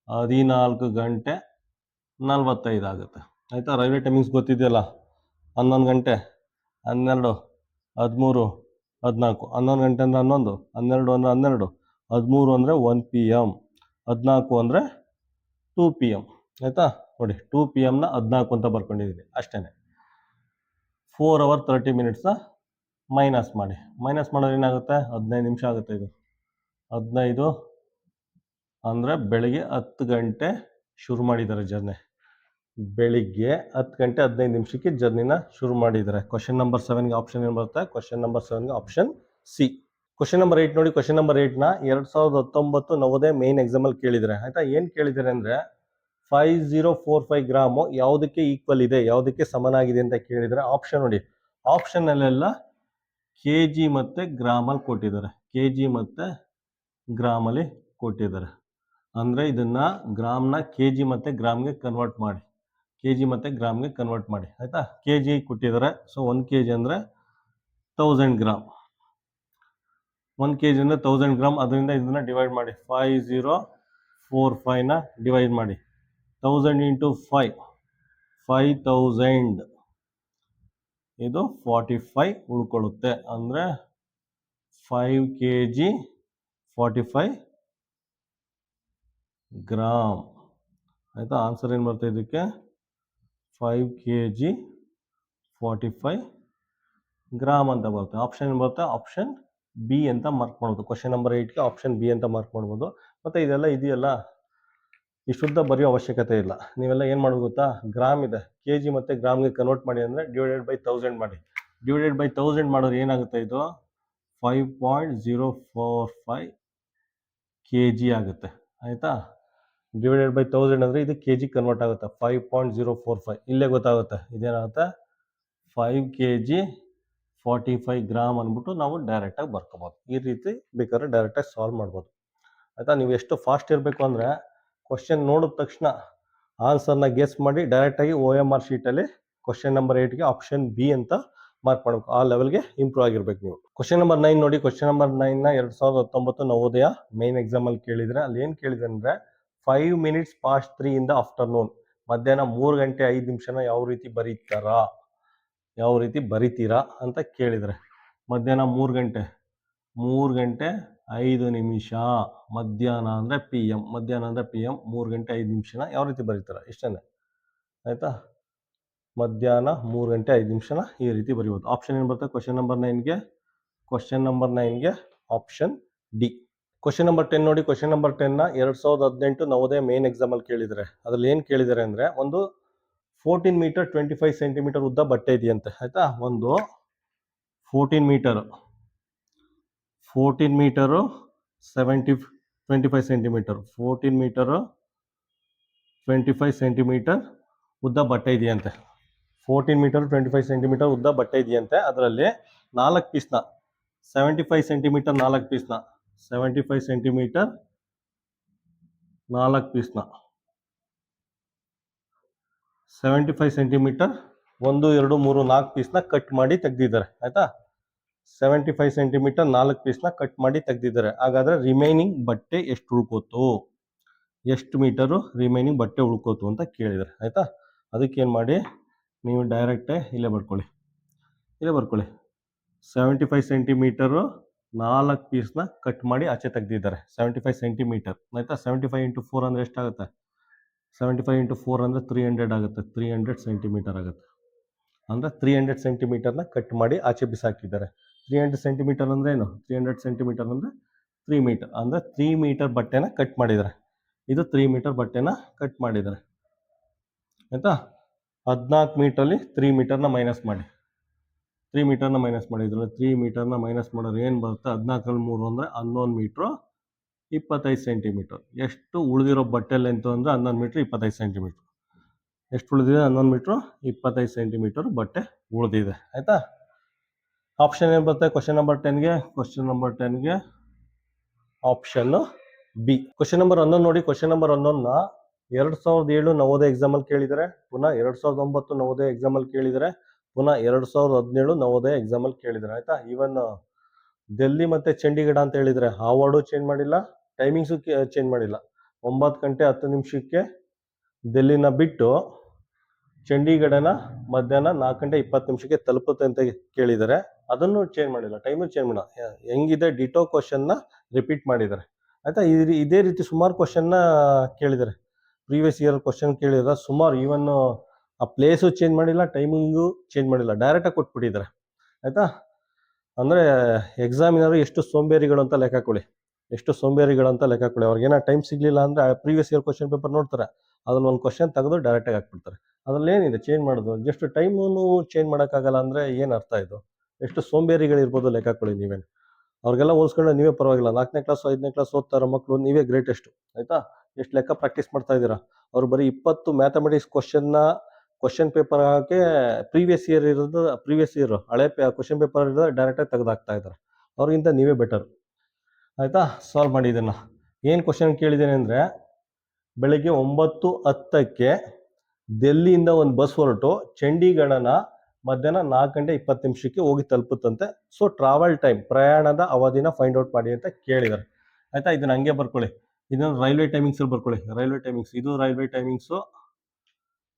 14 ಗಂಟೆ 45 ಆಗುತ್ತೆ. ಆಯಿತಾ, ರೈಲ್ವೆ ಟೈಮಿಂಗ್ಸ್ ಗೊತ್ತಿದೆಯಲ್ಲ, 11 ಗಂಟೆ 12 13 14. 11 ಗಂಟೆ ಅಂದರೆ 11, 12 ಅಂದರೆ 12, 13 ಅಂದರೆ 1 PM, 14 ಅಂದರೆ 2 PM. ಆಯಿತಾ, ನೋಡಿ 2 PM 14 ಅಂತ ಬರ್ಕೊಂಡಿದ್ದೀನಿ ಅಷ್ಟೇ. 4 hours 30 minutes ಮೈನಸ್ ಮಾಡಿ. ಮೈನಸ್ ಮಾಡಿದ್ರೆ ಏನಾಗುತ್ತೆ, 15 ನಿಮಿಷ ಆಗುತ್ತೆ. ಇದು 15 ಅಂದರೆ ಬೆಳಿಗ್ಗೆ 10 ಗಂಟೆ ಶುರು ಮಾಡಿದ್ದಾರೆ ಜರ್ನಿ. ಬೆಳಿಗ್ಗೆ 10 ಗಂಟೆ 15 ನಿಮಿಷಕ್ಕೆ ಜರ್ನಿನ ಶುರು ಮಾಡಿದ್ದಾರೆ. ಕ್ವಶನ್ ನಂಬರ್ 7ಗೆ ಆಪ್ಷನ್ ಏನು ಬರುತ್ತೆ, ಕ್ವಶನ್ ನಂಬರ್ 7ಗೆ ಆಪ್ಷನ್ ಸಿ. ಕ್ವಶನ್ ನಂಬರ್ 8 ನೋಡಿ. ಕ್ವಶನ್ ನಂಬರ್ 8ನ 2019 ನವೋದಯ ಮೇನ್ ಎಕ್ಸಾಮಲ್ಲಿ ಕೇಳಿದ್ದಾರೆ. ಆಯಿತಾ, ಏನು ಕೇಳಿದ್ದಾರೆ ಅಂದರೆ 5045 ಗ್ರಾಮು ಯಾವುದಕ್ಕೆ ಈಕ್ವಲ್ ಇದೆ, ಯಾವುದಕ್ಕೆ ಸಮನಾಗಿದೆ ಅಂತ ಕೇಳಿದರೆ ಆಪ್ಷನ್ ನೋಡಿ. ಆಪ್ಷನ್ನಲ್ಲೆಲ್ಲ kg ಮತ್ತು ಗ್ರಾಮಲ್ಲಿ ಕೊಟ್ಟಿದ್ದಾರೆ, kg ಮತ್ತು ಗ್ರಾಮಲ್ಲಿ ಕೊಟ್ಟಿದ್ದಾರೆ. ಅಂದರೆ ಇದನ್ನು ಗ್ರಾಮ್ನ kg ಮತ್ತು ಗ್ರಾಮ್ಗೆ ಕನ್ವರ್ಟ್ ಮಾಡಿ, kg ಮತ್ತು ಗ್ರಾಮ್ಗೆ ಕನ್ವರ್ಟ್ ಮಾಡಿ. ಆಯಿತಾ, kg ಕೊಟ್ಟಿದ್ದಾರೆ. ಸೊ 1 kg ಅಂದರೆ 1000 ಗ್ರಾಮ್, 1 kg ಅಂದರೆ 1000 ಗ್ರಾಮ್. ಅದರಿಂದ ಇದನ್ನು ಡಿವೈಡ್ ಮಾಡಿ, 5045ನ ಡಿವೈಡ್ ಮಾಡಿ, 1000 ಇಂಟು 5 5000, ಇದು 45 ಉಳ್ಕೊಳ್ಳುತ್ತೆ. ಅಂದರೆ 5 kg 45 ಗ್ರಾಮ್. ಆಯಿತಾ, ಆನ್ಸರ್ ಏನು ಬರುತ್ತೆ ಇದಕ್ಕೆ, 5 kg 45 ಗ್ರಾಮ್ ಅಂತ ಬರುತ್ತೆ. ಆಪ್ಷನ್ ಏನು ಬರುತ್ತೆ, ಆಪ್ಷನ್ ಬಿ ಅಂತ ಮಾರ್ಕ್ ಮಾಡ್ಬೋದು. ಕ್ವಶನ್ ನಂಬರ್ 8ಗೆ ಆಪ್ಷನ್ ಬಿ ಅಂತ ಮಾರ್ಕ್ ಮಾಡ್ಬೋದು. ಮತ್ತು ಇದೆಲ್ಲ ಇದೆಯಲ್ಲ, ಈ ಶುದ್ಧ ಬರೆಯೋ ಅವಶ್ಯಕತೆ ಇಲ್ಲ. ನೀವೆಲ್ಲ ಏನು ಮಾಡೋದು ಗೊತ್ತಾ, ಗ್ರಾಮ್ ಇದೆ, kg ಮತ್ತು ಗ್ರಾಮ್ಗೆ ಕನ್ವರ್ಟ್ ಮಾಡಿ ಅಂದರೆ ಡಿವೈಡೆಡ್ ಬೈ 1000 ಮಾಡಿ. ಡಿವೈಡೆಡ್ ಬೈ 1000 ಮಾಡಿದ್ರೆ ಏನಾಗುತ್ತೆ, ಇದು 5.045 kg ಆಗುತ್ತೆ. ಆಯಿತಾ, ಡಿವೈಡೆಡ್ ಬೈ 1000 ಅಂದರೆ ಇದು kg ಕನ್ವರ್ಟ್ ಆಗುತ್ತೆ, 5.045. ಇಲ್ಲೇ ಗೊತ್ತಾಗುತ್ತೆ ಇದೇನಾಗುತ್ತೆ, 5 kg 45 ಗ್ರಾಮ್ ಅಂದ್ಬಿಟ್ಟು ನಾವು ಡೈರೆಕ್ಟಾಗಿ ಬರ್ಕೋಬೋದು. ಈ ರೀತಿ ಬೇಕಾದ್ರೆ ಡೈರೆಕ್ಟಾಗಿ ಸಾಲ್ವ್ ಮಾಡ್ಬೋದು. ಆಯಿತಾ, ನೀವು ಎಷ್ಟು ಫಾಸ್ಟ್ ಇರಬೇಕು ಅಂದರೆ ಕ್ವಶನ್ ನೋಡಿದ ತಕ್ಷಣ ಆನ್ಸರ್ನ ಗೆಸ್ ಮಾಡಿ ಡೈರೆಕ್ಟಾಗಿ OMR ಶೀಟಲ್ಲಿ ಕ್ವಶನ್ ನಂಬರ್ 8ಗೆ ಆಪ್ಷನ್ ಬಿ ಅಂತ ಮಾರ್ಕ್ ಮಾಡಬೇಕು. ಆ ಲೆವೆಲ್ಗೆ ಇಂಪ್ರೂವ್ ಆಗಿರ್ಬೇಕು ನೀವು. ಕ್ವಶನ್ ನಂಬರ್ 9 ನೋಡಿ. ಕ್ವಶನ್ ನಂಬರ್ 9ನ 2019 ನವೋದಯ ಮೇನ್ ಎಕ್ಸಾಮಲ್ಲಿ ಕೇಳಿದರೆ, ಅಲ್ಲಿ ಏನು ಕೇಳಿದೆ ಅಂದರೆ 5 minutes past 3 in the afternoon, ಮಧ್ಯಾಹ್ನ 3 ಗಂಟೆ 5 ನಿಮಿಷನ ಯಾವ ರೀತಿ ಬರೀತೀರಾ ಅಂತ ಕೇಳಿದರೆ, ಮಧ್ಯಾಹ್ನ 3 ಗಂಟೆ 5 ನಿಮಿಷ, ಮಧ್ಯಾಹ್ನ ಅಂದರೆ PM, 3 ಗಂಟೆ 5 ನಿಮಿಷನ ಯಾವ ರೀತಿ ಬರೀತಾರೆ ಇಷ್ಟೇ. ಆಯಿತಾ, ಮಧ್ಯಾಹ್ನ 3 ಗಂಟೆ 5 ನಿಮಿಷನ ಈ ರೀತಿ ಬರೀಬೋದು. ಆಪ್ಷನ್ ಏನು ಬರುತ್ತೆ ಕ್ವಶನ್ ನಂಬರ್ 9ಗೆ, ಕ್ವಶನ್ ನಂಬರ್ 9ಗೆ ಆಪ್ಷನ್ ಡಿ. ಕ್ವಶನ್ ನಂಬರ್ 10 ನೋಡಿ. ಕ್ವಶನ್ ನಂಬರ್ 10ನ 2018 ನವೋದಯ ಮೇನ್ ಎಕ್ಸಾಮಲ್ಲಿ ಕೇಳಿದ್ದಾರೆ. ಅದರಲ್ಲಿ ಏನು ಕೇಳಿದ್ದಾರೆ ಅಂದರೆ, ಒಂದು 14 ಮೀಟರ್ 25 ಸೆಂಟಿಮೀಟರ್ ಉದ್ದ ಬಟ್ಟೆ ಇದೆಯಂತೆ. ಆಯಿತಾ, ಒಂದು 14 ಮೀಟರು 25 ಸೆಂಟಿಮೀಟರ್ 14 ಮೀಟರು 25 ಸೆಂಟಿಮೀಟರ್ ಉದ್ದ ಬಟ್ಟೆ ಇದೆಯಂತೆ. 14 ಮೀಟರ್ 25 ಸೆಂಟಿಮೀಟರ್ ಉದ್ದ ಬಟ್ಟೆ ಇದೆಯಂತೆ. ಅದರಲ್ಲಿ 4 ಪೀಸ್ನ 75 ಸೆಂಟಿಮೀಟರ್ 4 ಪೀಸ್ನ 75 ಸೆಂಟಿಮೀಟರ್ 4 ಪೀಸ್ನ 75 ಸೆಂಟಿಮೀಟರ್ 1 2 3 4 ಪೀಸ್ನ ಕಟ್ ಮಾಡಿ ತೆಗೆದಿದ್ದಾರೆ. ಆಯಿತಾ, 75 ಸೆಂಟಿಮೀಟರ್ 4 ಪೀಸ್ನ ಕಟ್ ಮಾಡಿ ತೆಗೆದಿದ್ದಾರೆ. ಹಾಗಾದರೆ ರಿಮೈನಿಂಗ್ ಬಟ್ಟೆ ಎಷ್ಟು ಉಳ್ಕೋತು, ಎಷ್ಟು ಮೀಟರು ರಿಮೈನಿಂಗ್ ಬಟ್ಟೆ ಉಳ್ಕೋತು ಅಂತ ಕೇಳಿದ್ದಾರೆ. ಆಯಿತಾ, ಅದಕ್ಕೇನು ಮಾಡಿ, ನೀವು ಡೈರೆಕ್ಟೇ ಇಲ್ಲೇ ಬರ್ಕೊಳ್ಳಿ 75 ಸೆಂಟಿಮೀಟರು 4 ಪೀಸ್ನ ಕಟ್ ಮಾಡಿ ಆಚೆ ತೆಗೆದಿದ್ದಾರೆ. 75 ಸೆಂಟಿಮೀಟರ್ ಆಯಿತಾ. 75 × 4 ಅಂದರೆ ಎಷ್ಟಾಗುತ್ತೆ? 75 × 4 ಅಂದರೆ 300 ಆಗುತ್ತೆ. 300 ಸೆಂಟಿಮೀಟರ್ ಆಗುತ್ತೆ. ಅಂದರೆ 300 ಸೆಂಟಿಮೀಟರ್ನ ಕಟ್ ಮಾಡಿ ಆಚೆ ಬಿಸಾಕಿದ್ದಾರೆ. 300 ಸೆಂಟಿಮೀಟರ್ ಅಂದರೆ ಏನು? 300 ಸೆಂಟಿಮೀಟರ್ ಅಂದರೆ 3 ಮೀಟರ್. ಅಂದರೆ 3 ಮೀಟರ್ ಬಟ್ಟೆನ ಕಟ್ ಮಾಡಿದ್ದಾರೆ. ಇದು 3 ಮೀಟರ್ ಬಟ್ಟೆನ ಕಟ್ ಮಾಡಿದ್ದಾರೆ ಆಯಿತಾ. 14 ಮೀಟ್ರಲ್ಲಿ 3 ಮೀಟರ್ನ ಮೈನಸ್ ಮಾಡಿ. 3 ಮೀಟರ್ನ ಮೈನಸ್ ಮಾಡಿದ್ರೆ 3 ಮೀಟರ್ನ ಮೈನಸ್ ಮಾಡಿದ್ರೆ ಏನು ಬರುತ್ತೆ? 14ರಲ್ಲಿ 3 ಅಂದರೆ 11 ಮೀಟ್ರು 25 ಸೆಂಟಿಮೀಟರ್. ಎಷ್ಟು ಉಳಿದಿರೋ ಬಟ್ಟೆ ಲೆಂತು ಅಂದರೆ 11 ಮೀಟ್ರ್ 25 ಸೆಂಟಿಮೀಟ್ರ್. ಎಷ್ಟು ಉಳಿದಿದೆ? 11 ಮೀಟ್ರು 25 ಸೆಂಟಿಮೀಟರ್ ಬಟ್ಟೆ ಉಳಿದಿದೆ ಆಯಿತಾ. ಆಪ್ಷನ್ ಏನು ಬರುತ್ತೆ ಕ್ವಶನ್ ನಂಬರ್ 10ಗೆ? ಕ್ವಶನ್ ನಂಬರ್ 10ಗೆ ಆಪ್ಷನ್ ಬಿ. ಕ್ವಶನ್ ನಂಬರ್ 11 ನೋಡಿ. ಕ್ವಶನ್ ನಂಬರ್ 11ನ 2007 ನವೋದಯ ಎಕ್ಸಾಮಲ್ಲಿ ಕೇಳಿದರೆ, ಪುನಃ 2009 ನವೋದಯ ಎಕ್ಸಾಮಲ್ಲಿ ಕೇಳಿದರೆ, ಪುನಃ 2017 ನವೋದಯ ಎಕ್ಸಾಮಲ್ಲಿ ಕೇಳಿದರೆ ಆಯಿತಾ. ಈವನ್ ಡೆಲ್ಲಿ ಮತ್ತು ಚಂಡೀಗಢ ಅಂತ ಹೇಳಿದರೆ ಆ ವರ್ಡು ಚೇಂಜ್ ಮಾಡಿಲ್ಲ, ಟೈಮಿಂಗ್ಸು ಚೇಂಜ್ ಮಾಡಿಲ್ಲ. 9 ಗಂಟೆ 10 ನಿಮಿಷಕ್ಕೆ ಡೆಲ್ಲಿನ ಬಿಟ್ಟು ಚಂಡೀಗಢನ ಮಧ್ಯಾಹ್ನ 4 ಗಂಟೆ 20 ನಿಮಿಷಕ್ಕೆ ತಲುಪುತ್ತೆ ಅಂತ ಕೇಳಿದ್ದಾರೆ. ಅದನ್ನು ಚೇಂಜ್ ಮಾಡಿಲ್ಲ, ಟೈಮು ಚೇಂಜ್ ಮಾಡಿಲ್ಲ. ಹೆಂಗಿದೆ ಡಿಟೋ ಕ್ವಶನ್ನ ರಿಪೀಟ್ ಮಾಡಿದ್ದಾರೆ ಆಯಿತಾ. ಇದೇ ರೀತಿ ಸುಮಾರು ಕ್ವಶನ್ನ ಕೇಳಿದ್ದಾರೆ. ಪ್ರೀವಿಯಸ್ ಇಯರ್ ಕ್ವಶನ್ ಕೇಳಿದ್ರೆ ಸುಮಾರು, ಈವನ್ ಆ ಪ್ಲೇಸು ಚೇಂಜ್ ಮಾಡಿಲ್ಲ, ಟೈಮಿಂಗು ಚೇಂಜ್ ಮಾಡಿಲ್ಲ, ಡೈರೆಕ್ಟಾಗಿ ಕೊಟ್ಬಿಟ್ಟಿದ್ದಾರೆ ಆಯಿತಾ. ಅಂದರೆ ಎಕ್ಸಾಮಿನರು ಎಷ್ಟು ಸೋಂಬೇರಿಗಳು ಅಂತ ಲೆಕ್ಕ ಹಾಕೊಳ್ಳಿ. ಅವ್ರಿಗೇನೋ ಟೈಮ್ ಸಿಗಲಿಲ್ಲ ಅಂದರೆ ಪ್ರೀವಿಯಸ್ ಇಯರ್ ಕ್ವಶನ್ ಪೇಪರ್ ನೋಡ್ತಾರೆ, ಅದ್ರಲ್ಲಿ ಒಂದು ಕ್ವಶನ್ ತೆಗೆದು ಡೈರೆಕ್ಟಾಗಿ ಹಾಕ್ಬಿಡ್ತಾರೆ. ಅದರಲ್ಲಿ ಏನಿದೆ ಚೇಂಜ್ ಮಾಡೋದು? ಜಸ್ಟ್ ಟೈಮೂ ಚೇಂಜ್ ಮಾಡೋಕ್ಕಾಗಲ್ಲ ಅಂದರೆ ಏನು ಅರ್ಥ ಇದು? ಎಷ್ಟು ಸೋಂಬೇರಿಗಳಿರ್ಬೋದು ಲೆಕ್ಕ ಹಾಕೊಳ್ಳಿ ನೀವೇನು. ಅವ್ರಿಗೆಲ್ಲ ಹೋಲ್ಸ್ಕೊಂಡ್ರೆ ನೀವೇ ಪರವಾಗಿಲ್ಲ. 4ನೇ ಕ್ಲಾಸ್ 5ನೇ ಕ್ಲಾಸ್ ಓದ್ತಾ ಇರೋ ಮಕ್ಕಳು ನೀವೇ ಗ್ರೇಟೆಸ್ಟು ಆಯಿತಾ. ಎಷ್ಟು ಲೆಕ್ಕ ಪ್ರಾಕ್ಟೀಸ್ ಮಾಡ್ತಾ ಇದ್ದೀರಾ. ಅವ್ರು ಬರೀ 20 ಮ್ಯಾಥಮೆಟಿಕ್ಸ್ ಕ್ವಶನ್ ಪೇಪರ್ ಹಾಕಿ ಪ್ರೀವಿಯಸ್ ಇಯರ್ ಹಳೆ ಕ್ವಶನ್ ಪೇಪರ್ ಇರೋದು ಡೈರೆಕ್ಟಾಗಿ ತೆಗೆದಾಕ್ತಾ ಇದ್ದಾರೆ. ಅವ್ರಿಗಿಂತ ನೀವೇ ಬೆಟರ್ ಆಯಿತಾ. ಸಾಲ್ವ್ ಮಾಡಿ ಇದನ್ನು. ಏನು ಕ್ವಶನ್ ಕೇಳಿದ್ದೇನೆ ಅಂದರೆ, ಬೆಳಗ್ಗೆ 9:10ಕ್ಕೆ ಡೆಲ್ಲಿಯಿಂದ ಒಂದು ಬಸ್ ಹೊರಟು ಚಂಡೀಗಢನ ಮಧ್ಯಾಹ್ನ 4 ಗಂಟೆ 20 ನಿಮಿಷಕ್ಕೆ ಹೋಗಿ ತಲುಪುತ್ತಂತೆ. ಸೊ ಟ್ರಾವೆಲ್ ಟೈಮ್, ಪ್ರಯಾಣದ ಅವಧಿನ ಫೈಂಡ್ ಔಟ್ ಮಾಡಿ ಅಂತ ಕೇಳಿದ್ದಾರೆ ಆಯಿತಾ. ಇದನ್ನು ಹಂಗೆ ಬರ್ಕೊಳ್ಳಿ. ಇದನ್ನು ರೈಲ್ವೆ ಟೈಮಿಂಗ್ಸಲ್ಲಿ ಬರ್ಕೊಳ್ಳಿ. ರೈಲ್ವೆ ಟೈಮಿಂಗ್ಸ್, ಇದು ರೈಲ್ವೆ ಟೈಮಿಂಗ್ಸು,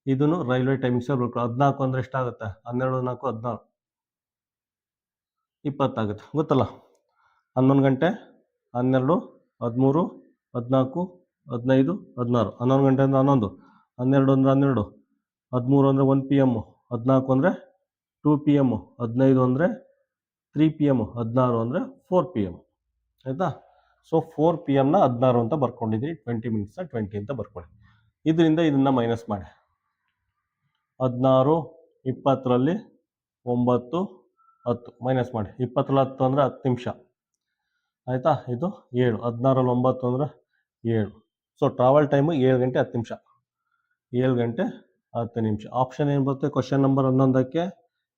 ಇದನ್ನು ರೈಲ್ವೆ ಟೈಮಿಂಗ್ಸಲ್ಲಿ ಬರ್ಕೊಳ್ಳಿ. 14 ಅಂದರೆ ಎಷ್ಟಾಗುತ್ತೆ? 12 4 16 20 ಆಗುತ್ತೆ ಗೊತ್ತಲ್ಲ. 11 ಗಂಟೆ 12 13 14 15 16. 11 ಗಂಟೆ ಅಂದರೆ 11, 12 ಅಂದರೆ 12, 13 ಅಂದರೆ 1 PM, 14 ಅಂದರೆ 2 PM, 15 ಅಂದರೆ 3 PM, 16 ಅಂದರೆ 4 PM ಆಯಿತಾ. ಸೊ 4 PM 16 ಅಂತ ಬರ್ಕೊಂಡಿದ್ದೀವಿ. 20 ಮಿನಿಟ್ಸ್ನ 20 ಅಂತ ಬರ್ಕೊಳ್ಳಿ. ಇದರಿಂದ ಇದನ್ನು ಮೈನಸ್ ಮಾಡಿ. 16 20ರಲ್ಲಿ 9 10 ಮೈನಸ್ ಮಾಡಿ. 20ರಲ್ಲಿ 10 ಅಂದರೆ 10 ನಿಮಿಷ ಆಯಿತಾ. ಇದು 7. 16ರಲ್ಲಿ 9 ಅಂದರೆ 7. ಸೊ ಟ್ರಾವೆಲ್ ಟೈಮು 7 ಗಂಟೆ 10 ನಿಮಿಷ. 7 ಗಂಟೆ 10 ನಿಮಿಷ. ಆಪ್ಷನ್ ಏನು ಬರುತ್ತೆ ಕ್ವಶನ್ ನಂಬರ್ 11ಕ್ಕೆ?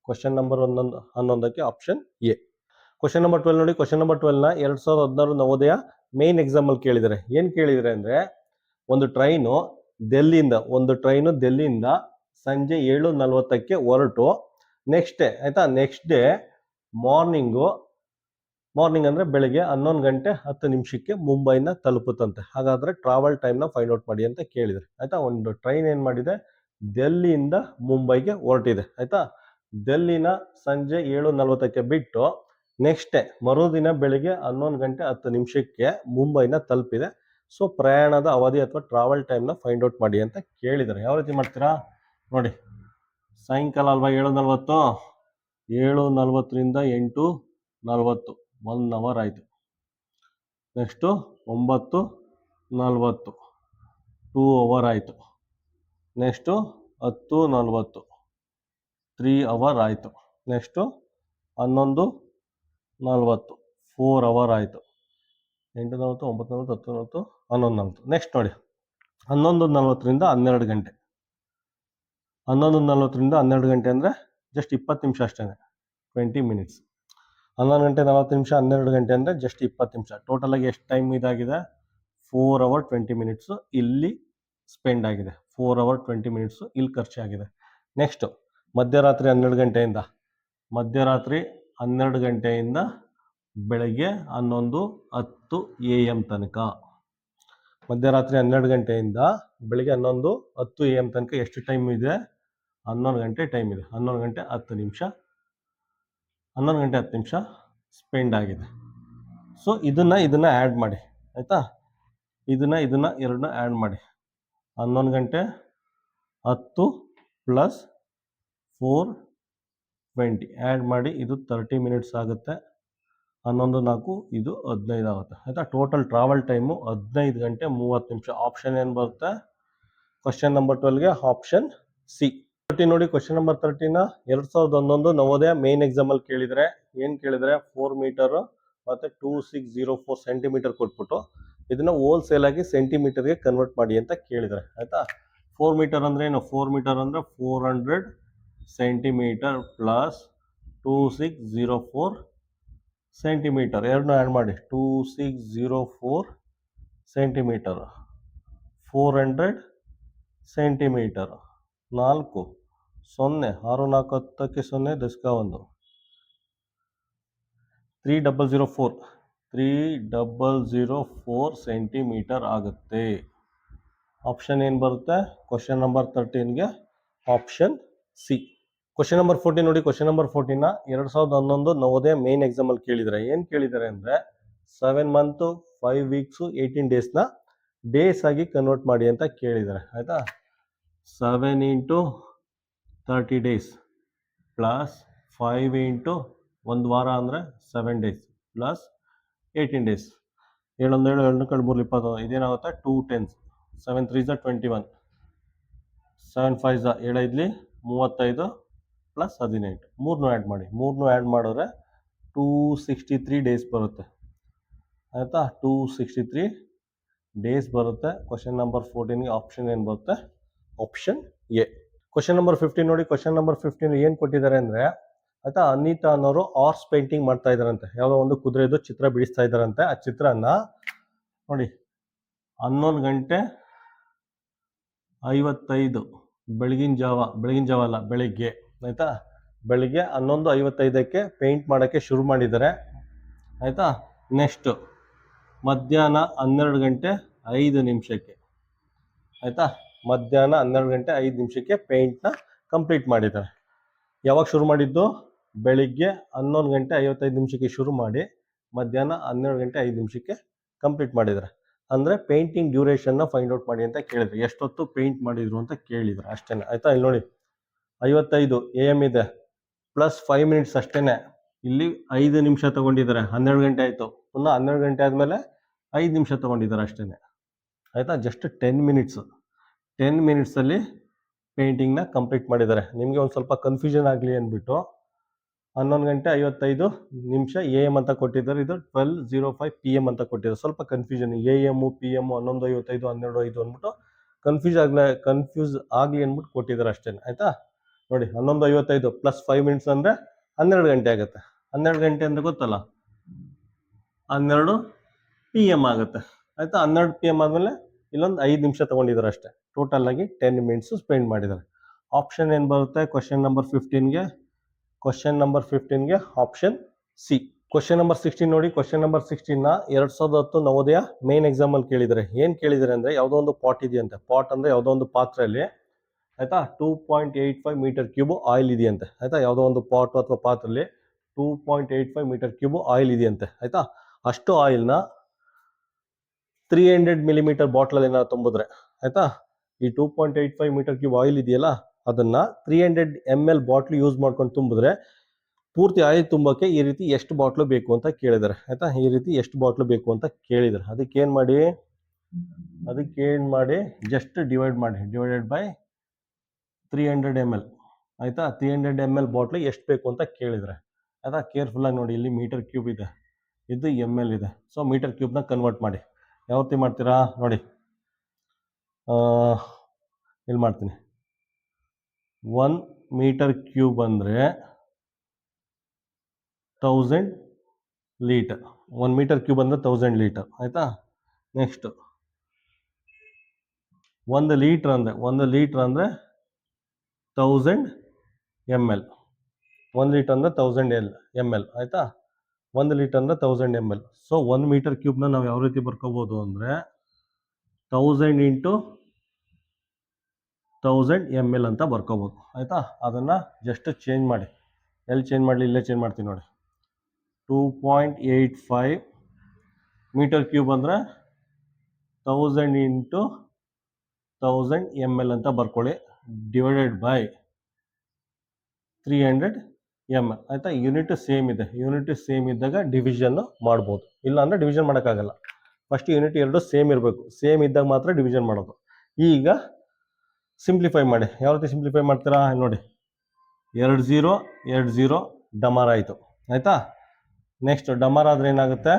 ಕ್ವಶನ್ ನಂಬರ್ 11ಕ್ಕೆ ಆಪ್ಷನ್ ಎ. ಕ್ವಶನ್ ನಂಬರ್ 12 ನೋಡಿ. ಕ್ವಶನ್ ನಂಬರ್ 12ನ 2016 ನವೋದಯ ಮೇನ್ ಎಕ್ಸಾಮಲ್ಲಿ ಕೇಳಿದ್ದಾರೆ. ಏನು ಕೇಳಿದ್ದಾರೆ ಅಂದರೆ, ಒಂದು ಟ್ರೈನು ಡೆಲ್ಲಿಯಿಂದ ಸಂಜೆ 7:40ಕ್ಕೆ ಹೊರಟು ನೆಕ್ಸ್ಟ್ ಡೇ ಆಯಿತಾ, ನೆಕ್ಸ್ಟ್ ಡೇ ಮಾರ್ನಿಂಗ್ ಅಂದರೆ ಬೆಳಗ್ಗೆ 11 ಗಂಟೆ 10 ನಿಮಿಷಕ್ಕೆ ಮುಂಬೈನ ತಲುಪುತ್ತಂತೆ. ಹಾಗಾದರೆ ಟ್ರಾವೆಲ್ ಟೈಮ್ನ ಫೈಂಡ್ ಔಟ್ ಮಾಡಿ ಅಂತ ಕೇಳಿದರೆ ಆಯಿತಾ. ಒಂದು ಟ್ರೈನ್ ಏನು ಮಾಡಿದೆ, ಡೆಲ್ಲಿಯಿಂದ ಮುಂಬೈಗೆ ಹೊರಟಿದೆ ಆಯಿತಾ. ಡೆಲ್ಲಿನ ಸಂಜೆ 7:40ಕ್ಕೆ ಬಿಟ್ಟು ನೆಕ್ಸ್ಟ್ ಡೇ ಮರುದಿನ ಬೆಳಗ್ಗೆ 11 ಗಂಟೆ 10 ನಿಮಿಷಕ್ಕೆ ಮುಂಬೈನ ತಲುಪಿದೆ. ಸೊ ಪ್ರಯಾಣದ ಅವಧಿ ಅಥವಾ ಟ್ರಾವೆಲ್ ಟೈಮ್ನ ಫೈಂಡ್ ಔಟ್ ಮಾಡಿ ಅಂತ ಕೇಳಿದ್ದಾರೆ. ಯಾವ ರೀತಿ ಮಾಡ್ತೀರಾ ನೋಡಿ. ಸಾಯಂಕಾಲ ಅಲ್ವಾ 7:40, 7:40ರಿಂದ 8:40 1 ಅವರ್ ಆಯಿತು. ನೆಕ್ಸ್ಟು 9:40 2 ಅವರ್ ಆಯಿತು. ನೆಕ್ಸ್ಟು 10:40 3 ಅವರ್ ಆಯಿತು. ನೆಕ್ಸ್ಟು 11:40 4 ಅವರ್ ಆಯಿತು. 8:40 9:40 10:40 11:40. ನೆಕ್ಸ್ಟ್ ನೋಡಿ 11:40ರಿಂದ 12 ಗಂಟೆ. 11:40ರಿಂದ 12 ಗಂಟೆ ಅಂದರೆ ಜಸ್ಟ್ 20 ನಿಮಿಷ ಅಷ್ಟೇ, 20 ಮಿನಿಟ್ಸ್. 11 ಗಂಟೆ 40 ನಿಮಿಷ 12 ಗಂಟೆ ಅಂದರೆ ಜಸ್ಟ್ 20 ನಿಮಿಷ. ಟೋಟಲಾಗಿ ಎಷ್ಟು ಟೈಮ್ ಇದಾಗಿದೆ? 4 ಅವರ್ 20 ಮಿನಿಟ್ಸು ಇಲ್ಲಿ ಸ್ಪೆಂಡ್ ಆಗಿದೆ. 4 ಅವರ್ 20 ಮಿನಿಟ್ಸು ಇಲ್ಲಿ ಖರ್ಚಾಗಿದೆ. ನೆಕ್ಸ್ಟು ಮಧ್ಯರಾತ್ರಿ 12 ಗಂಟೆಯಿಂದ ಬೆಳಗ್ಗೆ 11:10 AM ತನಕ. ಮಧ್ಯರಾತ್ರಿ 12 ಗಂಟೆಯಿಂದ ಬೆಳಿಗ್ಗೆ 11:10 AM ತನಕ ಎಷ್ಟು ಟೈಮ್ ಇದೆ? 11 ಗಂಟೆ ಟೈಮ್ ಇದೆ. 11 ಗಂಟೆ 10 ನಿಮಿಷ 11 ಗಂಟೆ 10 ನಿಮಿಷ ಸ್ಪೆಂಡ್ ಆಗಿದೆ. ಸೊ ಇದನ್ನ ಆ್ಯಡ್ ಮಾಡಿ, ಆಯಿತಾ? ಇದನ್ನ ಎರಡನ್ನ ಆ್ಯಡ್ ಮಾಡಿ. 11 ಗಂಟೆ 10 ಪ್ಲಸ್ 4:20 ಆ್ಯಡ್ ಮಾಡಿ, ಇದು 30 ಮಿನಿಟ್ಸ್ ಆಗುತ್ತೆ. 11:4 ಇದು 15 ಆಗುತ್ತೆ, ಆಯಿತಾ? ಟೋಟಲ್ ಟ್ರಾವೆಲ್ ಟೈಮು 15 ಗಂಟೆ 30 ನಿಮಿಷ. ಆಪ್ಷನ್ ಏನು ಬರುತ್ತೆ? ಕ್ವಶನ್ ನಂಬರ್ 12ಗೆ ಆಪ್ಷನ್ ಸಿ. 13 ನೋಡಿ. ಕ್ವಶನ್ ನಂಬರ್ 13ನ 2011 ನವೋದಯ ಮೇನ್ ಎಕ್ಸಾಮಲ್ಲಿ ಕೇಳಿದರೆ ಏನು ಕೇಳಿದರೆ? 4 ಮೀಟರು ಮತ್ತು 2604 ಸೆಂಟಿಮೀಟರ್ ಕೊಟ್ಬಿಟ್ಟು ಇದನ್ನು ಹೋಲ್ಸೇಲ್ ಆಗಿ ಸೆಂಟಿಮೀಟರ್ಗೆ ಕನ್ವರ್ಟ್ ಮಾಡಿ ಅಂತ ಕೇಳಿದರೆ, ಆಯಿತಾ? 4 ಮೀಟರ್ ಅಂದರೆ ಏನು? 4 ಮೀಟರ್ ಅಂದರೆ 400 ಸೆಂಟಿಮೀಟರ್ ಪ್ಲಸ್ 2604 ಸೆಂಟಿಮೀಟರ್, ಎರಡನ್ನೂ ಆ್ಯಡ್ ಮಾಡಿ. 2604 ಸೆಂಟಿಮೀಟರ್ 400 ಸೆಂಟಿಮೀಟರ್ 4 0 6 4 10ಕ್ಕೆ 0 ದಶಕ 1 3004 ಸೆಂಟಿಮೀಟರ್ ಆಗುತ್ತೆ. ಆಪ್ಷನ್ ಏನು ಬರುತ್ತೆ? ಕ್ವಶನ್ ನಂಬರ್ 13ಗೆ ಆಪ್ಷನ್ ಸಿ. ಕ್ವಶನ್ ನಂಬರ್ 14 ನೋಡಿ. ಕ್ವಶನ್ ನಂಬರ್ 14ನ 2011 ನವೋದಯ ಮೇನ್ ಎಕ್ಸಾಮಲ್ಲಿ ಕೇಳಿದರೆ ಏನು ಕೇಳಿದ್ದಾರೆ ಅಂದರೆ 7 ಮಂತು 5 ವೀಕ್ಸು 18 ಡೇಸ್ನ ಡೇಸ್ ಆಗಿ ಕನ್ವರ್ಟ್ ಮಾಡಿ ಅಂತ ಕೇಳಿದ್ದಾರೆ, ಆಯಿತಾ? 7 × 30 ಡೇಸ್ ಪ್ಲಸ್ 5 × 1 ವಾರ ಅಂದರೆ 7 days plus 18 days. 7 1 7 2 2 3 20 ಇದೇನಾಗುತ್ತೆ? 2 10s 7 3 21 7 5 7 5 35 plus 18 ಮೂರನ್ನೂ add ಮಾಡಿ. ಮೂರನ್ನೂ ಆ್ಯಡ್ ಮಾಡಿದ್ರೆ 263 ಡೇಸ್ ಬರುತ್ತೆ, ಆಯಿತಾ? 263 ಡೇಸ್ ಬರುತ್ತೆ. ಕ್ವಶನ್ ನಂಬರ್ 14ಗೆ ಆಪ್ಷನ್ ಏನು ಬರುತ್ತೆ? Option A. ಕ್ವಶನ್ ನಂಬರ್ 15 ನೋಡಿ. ಕ್ವಶನ್ ನಂಬರ್ 15 ಏನು ಕೊಟ್ಟಿದ್ದಾರೆ ಅಂದರೆ, ಆಯಿತಾ, ಅನಿತಾ ಅನ್ನೋರು ಆರ್ಸ್ ಪೇಂಟಿಂಗ್ ಮಾಡ್ತಾ ಇದ್ದಾರಂತೆ. ಯಾವುದೋ ಒಂದು ಕುದುರೆದು ಚಿತ್ರ ಬಿಡಿಸ್ತಾ ಇದ್ದಾರಂತೆ. ಆ ಚಿತ್ರನ ನೋಡಿ 11 ಗಂಟೆ 55 ಬೆಳಗಿನ ಜಾವ ಅಲ್ಲ, ಬೆಳಿಗ್ಗೆ, ಆಯಿತಾ? ಬೆಳಿಗ್ಗೆ 11:55ಕ್ಕೆ ಪೇಂಟ್ ಮಾಡೋಕ್ಕೆ ಶುರು ಮಾಡಿದ್ದಾರೆ, ಆಯಿತಾ? ನೆಕ್ಸ್ಟು ಮಧ್ಯಾಹ್ನ 12 ಗಂಟೆ 5 ನಿಮಿಷಕ್ಕೆ, ಆಯಿತಾ? ಮಧ್ಯಾಹ್ನ 12 ಗಂಟೆ 5 ನಿಮಿಷಕ್ಕೆ ಪೇಂಟ್ನ ಕಂಪ್ಲೀಟ್ ಮಾಡಿದ್ದಾರೆ. ಯಾವಾಗ ಶುರು ಮಾಡಿದ್ದು? ಬೆಳಿಗ್ಗೆ 11 ಗಂಟೆ 55 ನಿಮಿಷಕ್ಕೆ ಶುರು ಮಾಡಿ ಮಧ್ಯಾಹ್ನ 12 ಗಂಟೆ 5 ನಿಮಿಷಕ್ಕೆ ಕಂಪ್ಲೀಟ್ ಮಾಡಿದ್ದಾರೆ. ಅಂದರೆ ಪೇಂಟಿಂಗ್ ಡ್ಯೂರೇಷನ್ನ ಫೈಂಡ್ ಔಟ್ ಮಾಡಿ ಅಂತ ಕೇಳಿದ್ರು. ಎಷ್ಟೊತ್ತು ಪೇಂಟ್ ಮಾಡಿದ್ರು ಅಂತ ಕೇಳಿದ್ರು, ಅಷ್ಟೇ, ಆಯಿತಾ? ಇಲ್ಲಿ ನೋಡಿ 55 AM ಇದೆ ಪ್ಲಸ್ 5 ಮಿನಿಟ್ಸ್ ಅಷ್ಟೇ. ಇಲ್ಲಿ 5 ನಿಮಿಷ ತೊಗೊಂಡಿದ್ದಾರೆ, 12 ಗಂಟೆ ಆಯಿತು. ಪುನಃ 12 ಗಂಟೆ ಆದಮೇಲೆ 5 ನಿಮಿಷ ತೊಗೊಂಡಿದ್ದಾರೆ ಅಷ್ಟೇ, ಆಯಿತಾ? ಜಸ್ಟ್ 10 ಮಿನಿಟ್ಸು 10 ಮಿನಿಟ್ಸಲ್ಲಿ ಪೇಂಟಿಂಗ್ನ ಕಂಪ್ಲೀಟ್ ಮಾಡಿದ್ದಾರೆ. ನಿಮಗೆ ಒಂದು ಸ್ವಲ್ಪ ಕನ್ಫ್ಯೂಷನ್ ಆಗಲಿ ಅಂದ್ಬಿಟ್ಟು 11 ಗಂಟೆ 55 ನಿಮಿಷ AM ಅಂತ ಕೊಟ್ಟಿದ್ದಾರೆ. ಇದು 12:05 PM ಅಂತ ಕೊಟ್ಟಿದ್ದಾರೆ. ಸ್ವಲ್ಪ ಕನ್ಫ್ಯೂಷನ್, AM PM 11:55 12:05 ಅಂದ್ಬಿಟ್ಟು ಕನ್ಫ್ಯೂಸ್ ಆಗಲಿ ಅಂದ್ಬಿಟ್ಟು ಕೊಟ್ಟಿದ್ದಾರೆ ಅಷ್ಟೇ, ಆಯಿತಾ? ನೋಡಿ 11:55 ಪ್ಲಸ್ 5 ಮಿನಿಟ್ಸ್ ಅಂದರೆ 12 ಗಂಟೆ ಆಗುತ್ತೆ. 12 ಗಂಟೆ ಅಂತ ಗೊತ್ತಲ್ಲ, 12 PM ಆಗುತ್ತೆ, ಆಯಿತಾ? 12 PM ಆದಮೇಲೆ ಇಲ್ಲೊಂದು 5 ನಿಮಿಷ ತೊಗೊಂಡಿದ್ದಾರೆ ಅಷ್ಟೇ. ಟೋಟಲ್ ಆಗಿ 10 ಮಿನಿಟ್ಸು ಸ್ಪೆಂಡ್ ಮಾಡಿದ್ದಾರೆ. ಆಪ್ಷನ್ ಏನು ಬರುತ್ತೆ? ಕ್ವಶನ್ ನಂಬರ್ 15ಗೆ ಆಪ್ಷನ್ ಸಿ. ಕ್ವಶನ್ ನಂಬರ್ 16 ನೋಡಿ. ಕ್ವಶನ್ ನಂಬರ್ 16ನ 2010 ನವೋದಯ ಮೇನ್ ಎಕ್ಸಾಮಲ್ಲಿ ಕೇಳಿದ್ದಾರೆ. ಏನು ಕೇಳಿದ್ದಾರೆ ಅಂದರೆ, ಯಾವುದೋ ಒಂದು ಪಾಟ್ ಇದೆಯಂತೆ. ಪಾಟ್ ಅಂದರೆ ಯಾವುದೋ ಒಂದು ಪಾತ್ರೆಯಲ್ಲಿ, ಆಯಿತಾ, 2.85 ಮೀಟರ್ ಕ್ಯೂಬ್ ಆಯಿಲ್ ಇದೆಯಂತೆ, ಆಯಿತಾ? ಯಾವುದೋ ಒಂದು ಪಾಟ್ ಅಥವಾ ಪಾತ್ರೆಯಲ್ಲಿ 2.85 ಮೀಟರ್ ಕ್ಯೂಬ್ ಆಯಿಲ್ ಇದೆಯಂತೆ, ಆಯಿತಾ? ಅಷ್ಟು ಆಯಿಲ್ನ 300 ಮಿಲಿಮೀಟರ್ ಬಾಟ್ಲಲ್ಲಿ ಏನಾದ್ರು ತುಂಬಿದ್ರೆ, ಆಯಿತಾ, ಈ 2.85 ಮೀಟರ್ ಕ್ಯೂಬ್ ಆಯಿಲ್ ಇದೆಯಲ್ಲ, ಅದನ್ನು 300 ml ಬಾಟ್ಲು ಯೂಸ್ ಮಾಡ್ಕೊಂಡು ತುಂಬಿದ್ರೆ ಪೂರ್ತಿ ಆಯಿಲ್ ತುಂಬೋಕ್ಕೆ ಈ ರೀತಿ ಎಷ್ಟು ಬಾಟ್ಲು ಬೇಕು ಅಂತ ಕೇಳಿದ್ದಾರೆ, ಆಯಿತಾ? ಈ ರೀತಿ ಎಷ್ಟು ಬಾಟ್ಲು ಬೇಕು ಅಂತ ಕೇಳಿದ್ದಾರೆ. ಅದಕ್ಕೇನು ಮಾಡಿ ಜಸ್ಟ್ ಡಿವೈಡೆಡ್ ಬೈ 300 ml, ಆಯಿತಾ? 300 ml ಬಾಟ್ಲು ಎಷ್ಟು ಬೇಕು ಅಂತ ಕೇಳಿದರೆ, ಆಯಿತಾ? ಕೇರ್ಫುಲ್ಲಾಗಿ ನೋಡಿ, ಇಲ್ಲಿ ಮೀಟರ್ ಕ್ಯೂಬ್ ಇದೆ, ಇದು ML ಇದೆ. ಸೊ ಮೀಟರ್ ಕ್ಯೂಬ್ನ ಕನ್ವರ್ಟ್ ಮಾಡಿ. ಯಾವ ರೀತಿ ಮಾಡ್ತೀರಾ ನೋಡಿ, ಇಲ್ಲಿ ಮಾಡ್ತೀನಿ. 1 ಮೀಟರ್ ಕ್ಯೂಬ್ ಅಂದರೆ 1000 ಲೀಟರ್. 1 ಮೀಟರ್ ಕ್ಯೂಬ್ ಅಂದರೆ 1000 ಲೀಟರ್, ಆಯಿತಾ? ನೆಕ್ಸ್ಟು 1 ಲೀಟ್ರ್ ಅಂದರೆ 1000 ml. 1 ಲೀಟರ್ ಅಂದರೆ 1000 ml, ಆಯಿತಾ? 1 ಲೀಟರ್ ಅಂದರೆ 1000 ml. ಸೊ 1 ಮೀಟರ್ ಕ್ಯೂಬ್ನ ನಾವು ಯಾವ ರೀತಿ ಬರ್ಕೋಬೋದು ಅಂದರೆ 1000 ಇಂಟು 1000 ml ಅಂತ ಬರ್ಕೋಬೋದು. ಆಯಿತಾ, ಅದನ್ನು ಜಸ್ಟ್ ಚೇಂಜ್ ಮಾಡಿ. ಎಲ್ಲಿ ಚೇಂಜ್ ಮಾಡಲಿ, ಇಲ್ಲೇ ಚೇಂಜ್ ಮಾಡ್ತೀನಿ ನೋಡಿ. 2.85 ಮೀಟರ್ ಕ್ಯೂಬ್ ಅಂದರೆ 1000 ಇಂಟು 1000 ml ಅಂತ ಬರ್ಕೊಳ್ಳಿ, ಡಿವೈಡೆಡ್ ಬೈ 300 ml. ಆಯಿತಾ, ಯೂನಿಟ್ ಸೇಮ್ ಇದೆ. ಯೂನಿಟ್ ಸೇಮ್ ಇದ್ದಾಗ ಡಿವಿಷನ್ ಮಾಡ್ಬೋದು, ಇಲ್ಲ ಅಂದರೆ ಡಿವಿಷನ್ ಮಾಡೋಕ್ಕಾಗಲ್ಲ. ಫಸ್ಟ್ ಯೂನಿಟ್ ಎರಡು ಸೇಮ್ ಇರಬೇಕು, ಸೇಮ್ ಇದ್ದಾಗ ಮಾತ್ರ ಡಿವಿಷನ್ ಮಾಡೋದು. ಈಗ ಸಿಂಪ್ಲಿಫೈ ಮಾಡಿ. ಯಾವ ರೀತಿ ಸಿಂಪ್ಲಿಫೈ ಮಾಡ್ತೀರಾ ನೋಡಿ. 2 0 ಡಮಾರ್ ಆಯಿತು. ಆಯಿತಾ, ನೆಕ್ಸ್ಟ್ ಡಮಾರ್ ಆದರೆ ಏನಾಗುತ್ತೆ,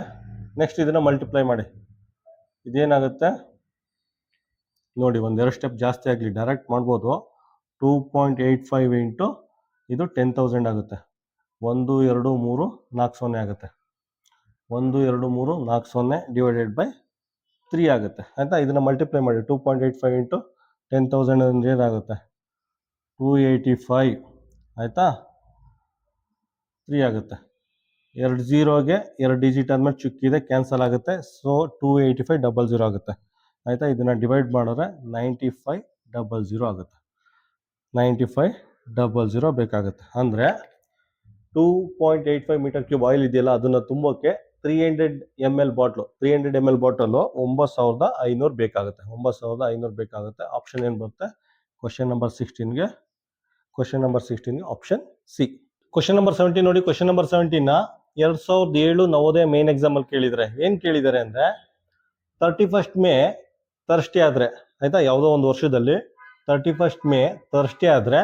ನೆಕ್ಸ್ಟ್ ಇದನ್ನು ಮಲ್ಟಿಪ್ಲೈ ಮಾಡಿ. ಇದೇನಾಗುತ್ತೆ ನೋಡಿ, ಒಂದೆರಡು ಸ್ಟೆಪ್ ಜಾಸ್ತಿ ಆಗಲಿ, ಡೈರೆಕ್ಟ್ ಮಾಡ್ಬೋದು. 2.85 ಇಂಟು ಇದು 10,000 ಆಗುತ್ತೆ. 1 2 3 4 0 ಆಗುತ್ತೆ. 1 2 3 4 0 ಡಿವೈಡೆಡ್ ಬೈ 3 ಆಗುತ್ತೆ. ಆಯಿತಾ, ಇದನ್ನು ಮಲ್ಟಿಪ್ಲೈ ಮಾಡಿ. 2.85 ಇಂಟು 10,000 ಅಂದರೆ ಏನಾಗುತ್ತೆ, 285. ಆಯಿತಾ, 3 ಆಗುತ್ತೆ. 2 0ಗೆ 2 ಡಿಜಿಟ್ ಆದಮೇಲೆ ಚುಕ್ಕಿದೆ, ಕ್ಯಾನ್ಸಲ್ ಆಗುತ್ತೆ. ಸೊ 285 00 ಆಗುತ್ತೆ. ಆಯಿತಾ, ಇದನ್ನು ಡಿವೈಡ್ ಮಾಡಿದ್ರೆ 9500 ಆಗುತ್ತೆ. 9500 ಬೇಕಾಗುತ್ತೆ. ಅಂದರೆ 2.85 ಮೀಟರ್ ಕ್ಯೂಬ್ ಆಯಿಲ್ ಇದೆಯಲ್ಲ, ಅದನ್ನು ತುಂಬೋಕ್ಕೆ 300 ml ಬಾಟ್ಲು 300 ml ಬಾಟಲು 9500 ಬೇಕಾಗುತ್ತೆ. 9500 ಬೇಕಾಗುತ್ತೆ. ಆಪ್ಷನ್ ಏನು ಬರುತ್ತೆ ಕ್ವಶನ್ ನಂಬರ್ 16ಗೆ? ಕ್ವಶನ್ ನಂಬರ್ 16ಗೆ ಆಪ್ಷನ್ ಸಿ. ಕ್ವಶನ್ ನಂಬರ್ 17 ನೋಡಿ. ಕ್ವಶನ್ ನಂಬರ್ 17ನ 2007 ನವೋದಯ ಮೇನ್ ಎಕ್ಸಾಮಲ್ಲಿ ಕೇಳಿದರೆ. ಏನು ಕೇಳಿದ್ದಾರೆ ಅಂದರೆ 31 ಮೇ ಥರ್ಸ್ಡೇ ಆದರೆ, ಆಯಿತಾ, ಯಾವುದೋ ಒಂದು ವರ್ಷದಲ್ಲಿ 31 ಮೇ ಥರ್ಸ್ಡೇ ಆದರೆ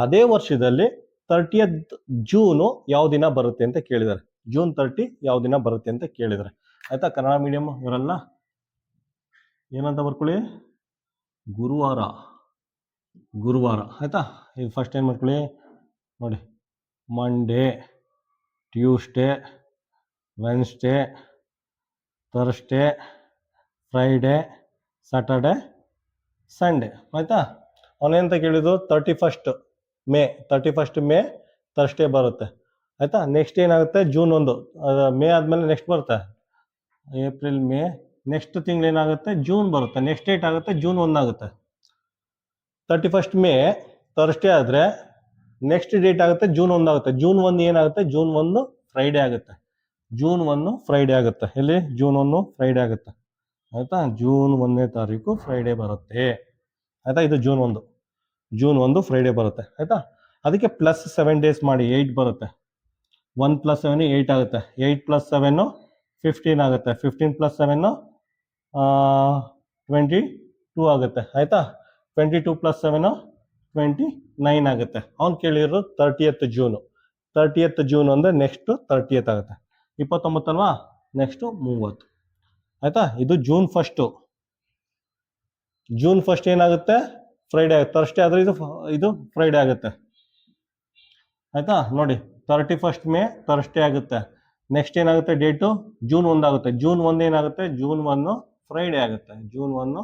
ಅದೇ ವರ್ಷದಲ್ಲಿ 30th ಜೂನು ಯಾವ ದಿನ ಬರುತ್ತೆ ಅಂತ ಕೇಳಿದ್ದಾರೆ. ಜೂನ್ 30 ಯಾವ ದಿನ ಬರುತ್ತೆ ಅಂತ ಕೇಳಿದ್ದಾರೆ. ಆಯಿತಾ, ಕನ್ನಡ ಮೀಡಿಯಮ್ ಇವರೆಲ್ಲ ಏನಂತ ಬರ್ಕೊಳ್ಳಿ, ಗುರುವಾರ. ಆಯಿತಾ, ಈಗ ಫಸ್ಟ್ ಏನು ಮಾಡ್ಕೊಳ್ಳಿ ನೋಡಿ. Monday, Tuesday, Wednesday, Thursday, Friday, Saturday, Sunday. ಆಯಿತಾ, ಅವನೇಂತ ಕೇಳಿದ್ದು 31 ಮೇ. 31 ಮೇ ಥರ್ಸ್ಡೇ ಬರುತ್ತೆ. ಆಯಿತಾ, ನೆಕ್ಸ್ಟ್ ಏನಾಗುತ್ತೆ, ಜೂನ್ 1. ಮೇ ಆದಮೇಲೆ ನೆಕ್ಸ್ಟ್ ಬರುತ್ತೆ ಏಪ್ರಿಲ್, ಮೇ. ನೆಕ್ಸ್ಟ್ ತಿಂಗಳು ಏನಾಗುತ್ತೆ, ಜೂನ್ ಬರುತ್ತೆ. ನೆಕ್ಸ್ಟ್ ಡೇಟ್ ಆಗುತ್ತೆ ಜೂನ್ 1 ಆಗುತ್ತೆ. 31 ಮೇ ಥರ್ಸ್ಡೇ ಆದರೆ ನೆಕ್ಸ್ಟ್ ಡೇಟ್ ಆಗುತ್ತೆ ಜೂನ್ 1 ಆಗುತ್ತೆ. ಜೂನ್ 1 ಏನಾಗುತ್ತೆ, ಜೂನ್ 1 ಫ್ರೈಡೇ ಆಗುತ್ತೆ. ಜೂನ್ 1 ಫ್ರೈಡೇ ಆಗುತ್ತೆ. ಇಲ್ಲಿ ಜೂನ್ 1 ಫ್ರೈಡೇ ಆಗುತ್ತೆ. ಆಯಿತಾ, ಜೂನ್ 1ನೇ ತಾರೀಕು ಫ್ರೈಡೇ ಬರುತ್ತೆ. ಆಯಿತಾ, ಇದು ಜೂನ್ 1. ಜೂನ್ 1 ಫ್ರೈಡೇ ಬರುತ್ತೆ. ಆಯಿತಾ, ಅದಕ್ಕೆ ಪ್ಲಸ್ 7 ಡೇಸ್ ಮಾಡಿ 8 ಬರುತ್ತೆ. 1 + 7 8 ಆಗುತ್ತೆ. 8 + 7 15 ಆಗುತ್ತೆ. 15 + 7 22 ಆಗುತ್ತೆ. ಆಯಿತಾ, 22 + 7 29 ಆಗುತ್ತೆ. ಅವ್ನು ಕೇಳಿರೋದು 30th ಜೂನು. 30th ಜೂನ್ ಅಂದರೆ ನೆಕ್ಸ್ಟು 30th ಆಗುತ್ತೆ. 29 ಅಲ್ವಾ, ನೆಕ್ಸ್ಟು 30. ಆಯಿತಾ, ಇದು ಜೂನ್ 1. ಜೂನ್ 1 ಏನಾಗುತ್ತೆ, ಫ್ರೈಡೇ ಆಗುತ್ತೆ. ಥರ್ಸ್ಡೇ ಆದರೆ ಇದು ಫ್ರೈಡೇ ಆಗುತ್ತೆ. ಆಯಿತಾ, ನೋಡಿ 31 ಮೇ ಥರ್ಸ್ಡೇ ಆಗುತ್ತೆ. ನೆಕ್ಸ್ಟ್ ಏನಾಗುತ್ತೆ ಡೇಟು, ಜೂನ್ 1 ಆಗುತ್ತೆ. ಜೂನ್ 1 ಏನಾಗುತ್ತೆ, ಜೂನ್ 1 ಫ್ರೈಡೇ ಆಗುತ್ತೆ. ಜೂನ್ 1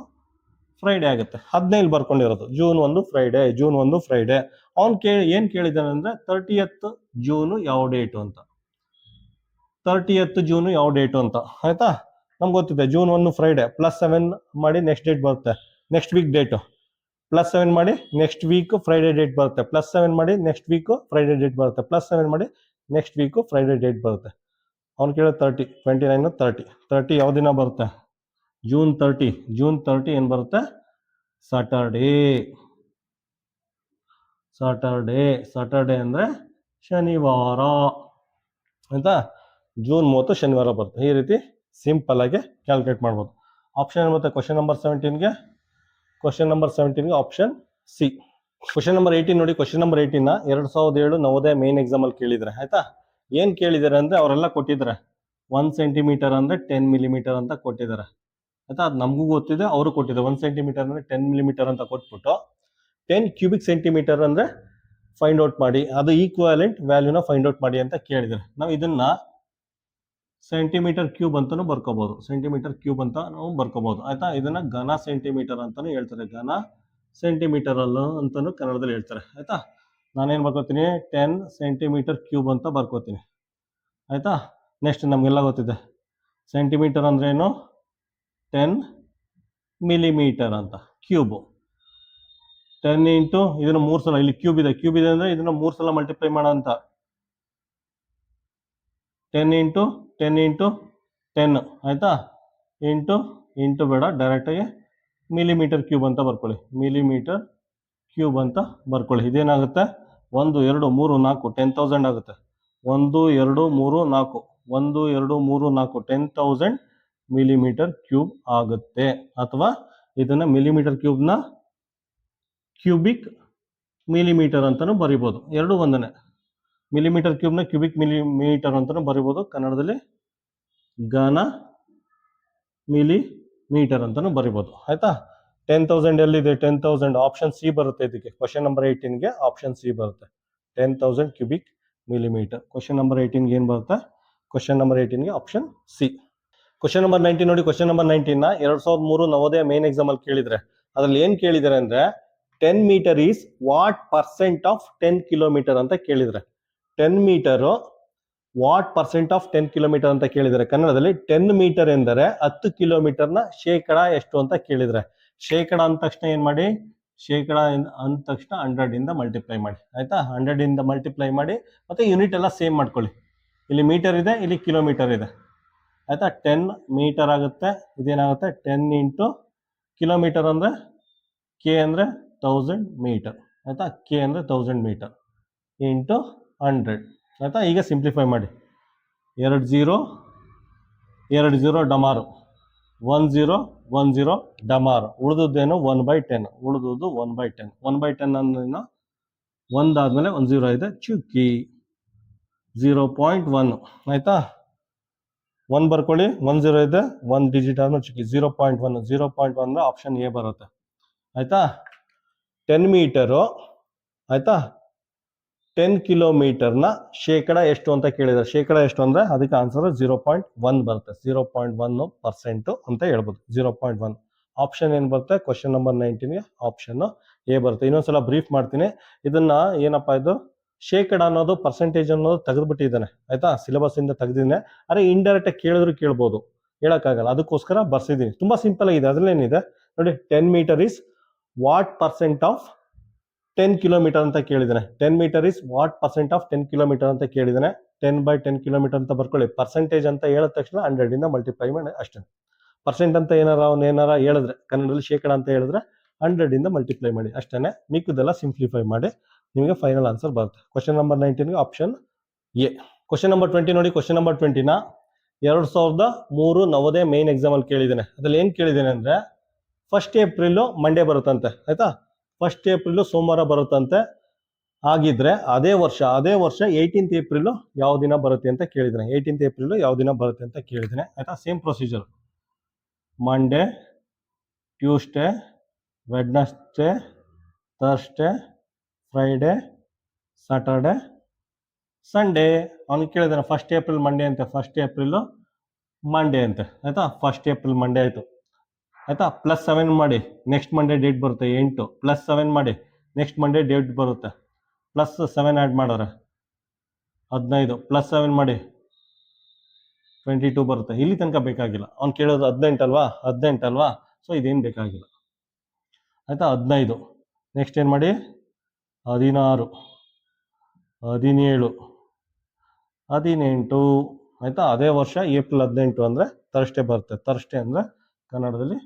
ಫ್ರೈಡೇ ಆಗುತ್ತೆ. 15 ಬರ್ಕೊಂಡಿರೋದು ಜೂನ್ 1 ಫ್ರೈಡೇ. June 1 Friday. ಅವ್ನು ಏನು ಕೇಳಿದ್ದಾನೆ ಅಂದರೆ 30th ಜೂನು ಯಾವ ಡೇಟು ಅಂತ. 30th ಜೂನು ಯಾವ ಡೇಟು ಅಂತ. ಆಯಿತಾ, ನಮ್ಗೆ ಗೊತ್ತಿದೆ ಜೂನ್ 1 ಫ್ರೈಡೇ. +7 ಮಾಡಿ ನೆಕ್ಸ್ಟ್ ಡೇಟ್ ಬರುತ್ತೆ, ನೆಕ್ಸ್ಟ್ ವೀಕ್ ಡೇಟು. +7 ಮಾಡಿ ನೆಕ್ಸ್ಟ್ ವೀಕ್ ಫ್ರೈಡೇ ಡೇಟ್ ಬರುತ್ತೆ. +7 ಮಾಡಿ ನೆಕ್ಸ್ಟ್ ವೀಕು ಫ್ರೈಡೇ ಡೇಟ್ ಬರುತ್ತೆ. +7 ಮಾಡಿ ನೆಕ್ಸ್ಟ್ ವೀಕು ಫ್ರೈಡೇ ಡೇಟ್ ಬರುತ್ತೆ. ಅವ್ನು ಕೇಳೋದು 30, 29, 30 ಯಾವ ದಿನ ಬರುತ್ತೆ, ಜೂನ್ 30. ಜೂನ್ 30 ಏನು ಬರುತ್ತೆ, ಸಾಟರ್ಡೇ. ಸಾಟರ್ಡೇ ಅಂದರೆ ಶನಿವಾರ. ಆಯಿತಾ, ಜೂನ್ 30 ಶನಿವಾರ ಬರುತ್ತೆ. ಈ ರೀತಿ ಸಿಂಪಲ್ ಆಗಿ ಕ್ಯಾಲ್ಕುಲೇಟ್ ಮಾಡ್ಬೋದು. ಆಪ್ಷನ್ ಮತ್ತೆ ಕ್ವಶನ್ ನಂಬರ್ 17ಗೆ? ಕ್ವಶನ್ ನಂಬರ್ 17ಗೆ ಆಪ್ಷನ್ ಸಿ. ಕ್ವಶನ್ ನಂಬರ್ 18 ನೋಡಿ. ಕ್ವಶನ್ ನಂಬರ್ 18ನ 2007 ನವೋದಯ ಮೇನ್ ಎಕ್ಸಾಮಲ್ಲಿ ಕೇಳಿದರೆ. ಆಯಿತಾ, ಏನು ಕೇಳಿದ್ದಾರೆ ಅಂದರೆ ಅವರೆಲ್ಲ ಕೊಟ್ಟಿದ್ದಾರೆ 1 ಸೆಂಟಿಮೀಟರ್ ಅಂದರೆ 10 ಮಿಲಿಮೀಟರ್ ಅಂತ ಕೊಟ್ಟಿದ್ದಾರೆ. ಆಯಿತಾ, ಅದು ನಮಗೂ ಗೊತ್ತಿದೆ, ಅವರು ಕೊಟ್ಟಿದ್ದಾರೆ. 1 ಸೆಂಟಿಮೀಟರ್ ಅಂದರೆ 10 ಮಿಲಿಮೀಟರ್ ಅಂತ ಕೊಟ್ಬಿಟ್ಟು 10 ಕ್ಯೂಬಿಕ್ ಸೆಂಟಿಮೀಟರ್ ಅಂದರೆ ಫೈಂಡ್ ಔಟ್ ಮಾಡಿ, ಅದು ಈಕ್ವಾಲೆಂಟ್ ವ್ಯಾಲ್ಯೂನ ಫೈಂಡ್ ಔಟ್ ಮಾಡಿ ಅಂತ ಕೇಳಿದ್ದಾರೆ. ನಾವು ಇದನ್ನು ಸೆಂಟಿಮೀಟರ್ ಕ್ಯೂಬ್ ಅಂತಲೂ ಬರ್ಕೋಬೋದು. ಸೆಂಟಿಮೀಟರ್ ಕ್ಯೂಬ್ ಅಂತ ನಾವು ಬರ್ಕೋಬೋದು. ಆಯಿತಾ, ಇದನ್ನು ಘನ ಸೆಂಟಿಮೀಟರ್ ಅಂತಲೂ ಹೇಳ್ತಾರೆ. ಘನ ಸೆಂಟಿಮೀಟರ್ ಅಂತಲೂ ಕನ್ನಡದಲ್ಲಿ ಹೇಳ್ತಾರೆ. ಆಯಿತಾ, ನಾನೇನು ಬರ್ಕೋತೀನಿ, 10 ಸೆಂಟಿಮೀಟರ್ ಕ್ಯೂಬ್ ಅಂತ ಬರ್ಕೋತೀನಿ. ಆಯಿತಾ, ನೆಕ್ಸ್ಟ್ ನಮಗೆಲ್ಲ ಗೊತ್ತಿದೆ ಸೆಂಟಿಮೀಟರ್ ಅಂದ್ರೇನು, 10 ಮಿಲಿಮೀಟರ್ ಅಂತ. ಕ್ಯೂಬ್ 10 ಇಂಟು ಇದನ್ನು 3 ಸಲ, ಇಲ್ಲಿ ಕ್ಯೂಬ್ ಇದೆ ಅಂದ್ರೆ ಇದನ್ನ 3 ಸಲ ಮಲ್ಟಿಪ್ಲೈ ಮಾಡೋ ಅಂತ. 10 ಇಂಟು 10 ಇಂಟು 10 ಆಯ್ತಾ, ಇಂಟು ಬೇಡ, ಡೈರೆಕ್ಟಾಗಿ ಮಿಲಿಮೀಟರ್ ಕ್ಯೂಬ್ ಅಂತ ಬರ್ಕೊಳ್ಳಿ. ಮಿಲಿಮೀಟರ್ ಕ್ಯೂಬ್ ಅಂತ ಬರ್ಕೊಳ್ಳಿ. ಇದೇನಾಗುತ್ತೆ, 1 2 3 4 10,000 ಆಗುತ್ತೆ. 1 2 3 4 1 2 3 4 10,000 ಮಿಲಿಮೀಟರ್ ಕ್ಯೂಬ್ ಆಗುತ್ತೆ. ಅಥವಾ ಇದನ್ನ ಮಿಲಿಮೀಟರ್ ಕ್ಯೂಬ್ನ ಕ್ಯೂಬಿಕ್ ಮಿಲಿಮೀಟರ್ ಅಂತಾನು ಬರಿಬೋದು, ಎರಡು ಒಂದನೇ. ಮಿಲಿಮೀಟರ್ ಕ್ಯೂಬ್ನ ಕ್ಯೂಬಿಕ್ ಮಿಲಿಮೀಟರ್ ಅಂತಾನು ಬರಿಬೋದು, ಕನ್ನಡದಲ್ಲಿ ಘನ ಮಿಲಿಮೀಟರ್ ಅಂತಾನು ಬರಿಬೋದು. ಆಯ್ತಾ, 10,000 ಎಲ್ಲಿದೆ? 10,000 ಆಪ್ಷನ್ ಸಿ ಬರುತ್ತೆ. ಇದಕ್ಕೆ ಕ್ವಶನ್ ನಂಬರ್ 18ಗೆ ಆಪ್ಷನ್ ಸಿ ಬರುತ್ತೆ. 10,000 ಕ್ಯೂಬಿಕ್ ಮಿಲಿಮೀಟರ್. ಕ್ವಶನ್ ನಂಬರ್ 18ಗೆ ಏನು ಬರುತ್ತೆ? ಕ್ವಶನ್ ನಂಬರ್ 18ಗೆ ಆಪ್ಷನ್ ಸಿ. ಕ್ವಶನ್ ನಂಬರ್ 19 ನೋಡಿ. ಕ್ವಶನ್ ನಂಬರ್ 19ನ 2003 ನವೋದಯ ಮೇನ್ ಎಕ್ಸಾಮ್ ಅಲ್ಲಿ ಕೇಳಿದ್ರೆ, ಅದ್ರಲ್ಲಿ ಏನ್ ಕೇಳಿದ್ದಾರೆ ಅಂದ್ರೆ 10 metre is what percent of 10 kilometre ಅಂತ ಕೇಳಿದ್ರೆ. 10 metre what percent of 10 kilometre ಅಂತ ಕೇಳಿದರೆ. ಕನ್ನಡದಲ್ಲಿ 10 ಮೀಟರ್ ಎಂದರೆ 10 ಕಿಲೋಮೀಟರ್ನ ಶೇಕಡ ಎಷ್ಟು ಅಂತ ಕೇಳಿದ್ರೆ. ಶೇಕಡ ಅಂದ ತಕ್ಷಣ ಏನ್ ಮಾಡಿ, ಶೇಕಡ ಅಂದ ತಕ್ಷಣ 100 ಇಂದ ಮಲ್ಟಿಪ್ಲೈ ಮಾಡಿ. ಆಯ್ತಾ, 100 ಇಂದ ಮಲ್ಟಿಪ್ಲೈ ಮಾಡಿ, ಮತ್ತೆ ಯೂನಿಟ್ ಎಲ್ಲ ಸೇಮ್ ಮಾಡ್ಕೊಳ್ಳಿ. ಇಲ್ಲಿ ಮೀಟರ್ ಇದೆ, ಇಲ್ಲಿ ಕಿಲೋಮೀಟರ್ ಇದೆ. ಆಯ್ತಾ, 10 ಮೀಟರ್ ಆಗುತ್ತೆ. ಇದೇನಾಗುತ್ತೆ 10 ಇಂಟು ಕಿಲೋಮೀಟರ್ ಅಂದ್ರೆ ಕೆ ಅಂದ್ರೆ 1000 ಮೀಟರ್. ಆಯ್ತಾ, ಕೆ ಅಂದ್ರೆ 1000 ಮೀಟರ್ ಇಂಟು 100. ಆಯ್ತಾ, ಈಗ ಸಿಂಪ್ಲಿಫೈ ಮಾಡಿ. 2 0 ಡಮಾರು, 1 0 1 0 ಡಮಾರು, ಉಳಿದುದೇನು 1/10. ಉಳಿದುದು 1/10. 1/10 ಅಂದ್ರೆ ಒಂದಾದ್ಮೇಲೆ 1 0 ಇದೆ, ಚುಕ್ಕಿ 0.1. ಆಯ್ತಾ, 1 ಬರ್ಕೊಳ್ಳಿ, 1 0 ಇದೆ, 1 ಡಿಜಿಟ್ ಆದ್ಮೇಲೆ ಚುಕ್ಕಿ 0.1. 0.1 ಆಪ್ಷನ್ ಎ ಬರುತ್ತೆ. ಆಯ್ತಾ, 10 ಮೀಟರು. ಆಯ್ತಾ, 10 ಕಿಲೋಮೀಟರ್ನ ಶೇಕಡ ಎಷ್ಟು ಅಂತ ಕೇಳಿದ್ದಾರೆ. ಶೇಕಡ ಎಷ್ಟು ಅಂದ್ರೆ ಅದಕ್ಕೆ ಆನ್ಸರ್ 0.1 ಬರುತ್ತೆ. 0.1% ಅಂತ ಹೇಳ್ಬೋದು. 0.1 ಆಪ್ಷನ್ ಏನು ಬರುತ್ತೆ? ಕ್ವಶನ್ ನಂಬರ್ 19ಗೆ ಆಪ್ಷನ್ ಎ ಬರುತ್ತೆ. ಇನ್ನೊಂದ್ಸಲ ಬ್ರೀಫ್ ಮಾಡ್ತೀನಿ. ಇದನ್ನ ಏನಪ್ಪಾ, ಇದು ಶೇಕಡ ಅನ್ನೋದು ಪರ್ಸೆಂಟೇಜ್ ಅನ್ನೋದು ತೆಗೆದುಬಿಟ್ಟಿದ್ದಾನೆ. ಆಯ್ತಾ, ಸಿಲೆಬಸ್ ಇಂದ ತೆಗೆದಿದ್ದಾನೆ. ಅರೆ ಇಂಡೈರೆಕ್ಟ್ ಆಗಿ ಕೇಳಿದ್ರು ಕೇಳ್ಬೋದು, ಹೇಳಕ್ಕಾಗಲ್ಲ, ಅದಕ್ಕೋಸ್ಕರ ಬರ್ಸಿದ್ದೀನಿ. ತುಂಬಾ ಸಿಂಪಲ್ ಆಗಿದೆ. ಅದ್ರಲ್ಲೇನಿದೆ ನೋಡಿ, 10 meter is what percent of 10 kilometre ಅಂತ ಕೇಳಿದಾನೆ. 10 meter is what percent of 10 kilometre ಅಂತ ಕೇಳಿದಾನೆ. 10/10 ಕಿಲೋಮೀಟರ್ ಅಂತ ಬರ್ಕೊಳ್ಳಿ. ಪರ್ಸೆಂಟೇಜ್ ಅಂತ ಹೇಳಿದ ತಕ್ಷಣ 100 ಇಂದ ಮಲ್ಟಿಪ್ಲೈ ಮಾಡಿ ಅಷ್ಟೇ. ಪರ್ಸೆಂಟ್ ಅಂತ ಏನಾರ ಹೇಳಿದ್ರೆ, ಕನ್ನಡದಲ್ಲಿ ಶೇಕಡ ಅಂತ ಹೇಳಿದ್ರೆ 100 ಇಂದ ಮಲ್ಟಿಪ್ಲೈ ಮಾಡಿ ಅಷ್ಟೇ. ಮಿಕ್ಕದೆಲ್ಲ ಸಿಂಪ್ಲಿಫೈ ಮಾಡಿ ನಿಮಗೆ ಫೈನಲ್ ಆನ್ಸರ್ ಬರುತ್ತೆ. ಕ್ವಶನ್ ನಂಬರ್ 19ಗೆ ಆಪ್ಷನ್ ಎ. ಕ್ವಶನ್ ನಂಬರ್ 20 ನೋಡಿ. ಕ್ವಶನ್ ನಂಬರ್ 20ನ 2003 ನವೋದಯ ಮೇನ್ ಎಕ್ಸಾಮ್ ಅಲ್ಲಿ ಕೇಳಿದ್ದೇನೆ. ಅದ್ರಲ್ಲಿ ಏನ್ ಕೇಳಿದ್ದೇನೆ ಅಂದ್ರೆ 1 ಏಪ್ರಿಲ್ ಮಂಡೇ ಬರುತ್ತಂತೆ. ಆಯ್ತಾ, 1 ಏಪ್ರಿಲ್ ಸೋಮವಾರ ಬರುತ್ತಂತೆ. ಆಗಿದ್ರೆ ಅದೇ ವರ್ಷ 18th ಏಪ್ರಿಲ್ ಯಾವ ದಿನ ಬರುತ್ತೆ ಅಂತ ಕೇಳಿದ್ದೇನೆ. 18th ಏಪ್ರಿಲ್ ಯಾವ ದಿನ ಬರುತ್ತೆ ಅಂತ ಕೇಳಿದ್ದೇನೆ. ಆಯ್ತಾ, same procedure. Monday, Tuesday, Wednesday, Thursday, Friday, Saturday, Sunday. ಅವ್ನಿಗೆ ಕೇಳಿದಾನೆ 1 ಏಪ್ರಿಲ್ ಮಂಡೇ ಅಂತೆ. 1 ಏಪ್ರಿಲ್ ಮಂಡೇ ಅಂತೆ. ಆಯ್ತಾ, 1 ಏಪ್ರಿಲ್ ಮಂಡೇ ಆಯ್ತು. ಆಯ್ತಾ, +7 ಮಾಡಿ, ನೆಕ್ಸ್ಟ್ ಮಂಡೇ ಡೇಟ್ ಬರುತ್ತೆ 8. +7 ಮಾಡಿ, ನೆಕ್ಸ್ಟ್ ಮಂಡೇ ಡೇಟ್ ಬರುತ್ತೆ. +7 ಆ್ಯಡ್ ಮಾಡಿದ್ರೆ 15. +7 ಮಾಡಿ 22 ಬರುತ್ತೆ. ಇಲ್ಲಿ ತನಕ ಬೇಕಾಗಿಲ್ಲ. ಅವ್ನು ಕೇಳೋದು 18 ಅಲ್ವಾ, ಸೊ ಇದೇನು ಬೇಕಾಗಿಲ್ಲ. ಆಯ್ತಾ, 15. ನೆಕ್ಸ್ಟ್ ಏನು ಮಾಡಿ 16, 17, 18. ಆಯ್ತಾ, ಅದೇ ವರ್ಷ ಏಪ್ರಿಲ್ 18 ಅಂದ್ರೆ ಥರ್ಸ್ಡೇ ಬರುತ್ತೆ. ಥರ್ಸ್ಡೇ ಅಂದ್ರೆ ಕನ್ನಡದಲ್ಲಿ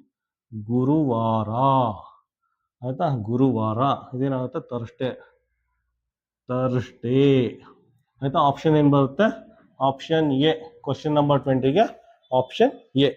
ಗುರುವಾರ. ಆಯ್ತಾ, ಗುರುವಾರ. ಇದೇನಾಗುತ್ತೆ ಥರ್ಸ್ಡೇ. ಆಯ್ತಾ, ಆಪ್ಷನ್ ಏನು ಬರುತ್ತೆ? Option A. ಕ್ವಶನ್ ನಂಬರ್ 20ಗೆ ಆಪ್ಷನ್ ಎ.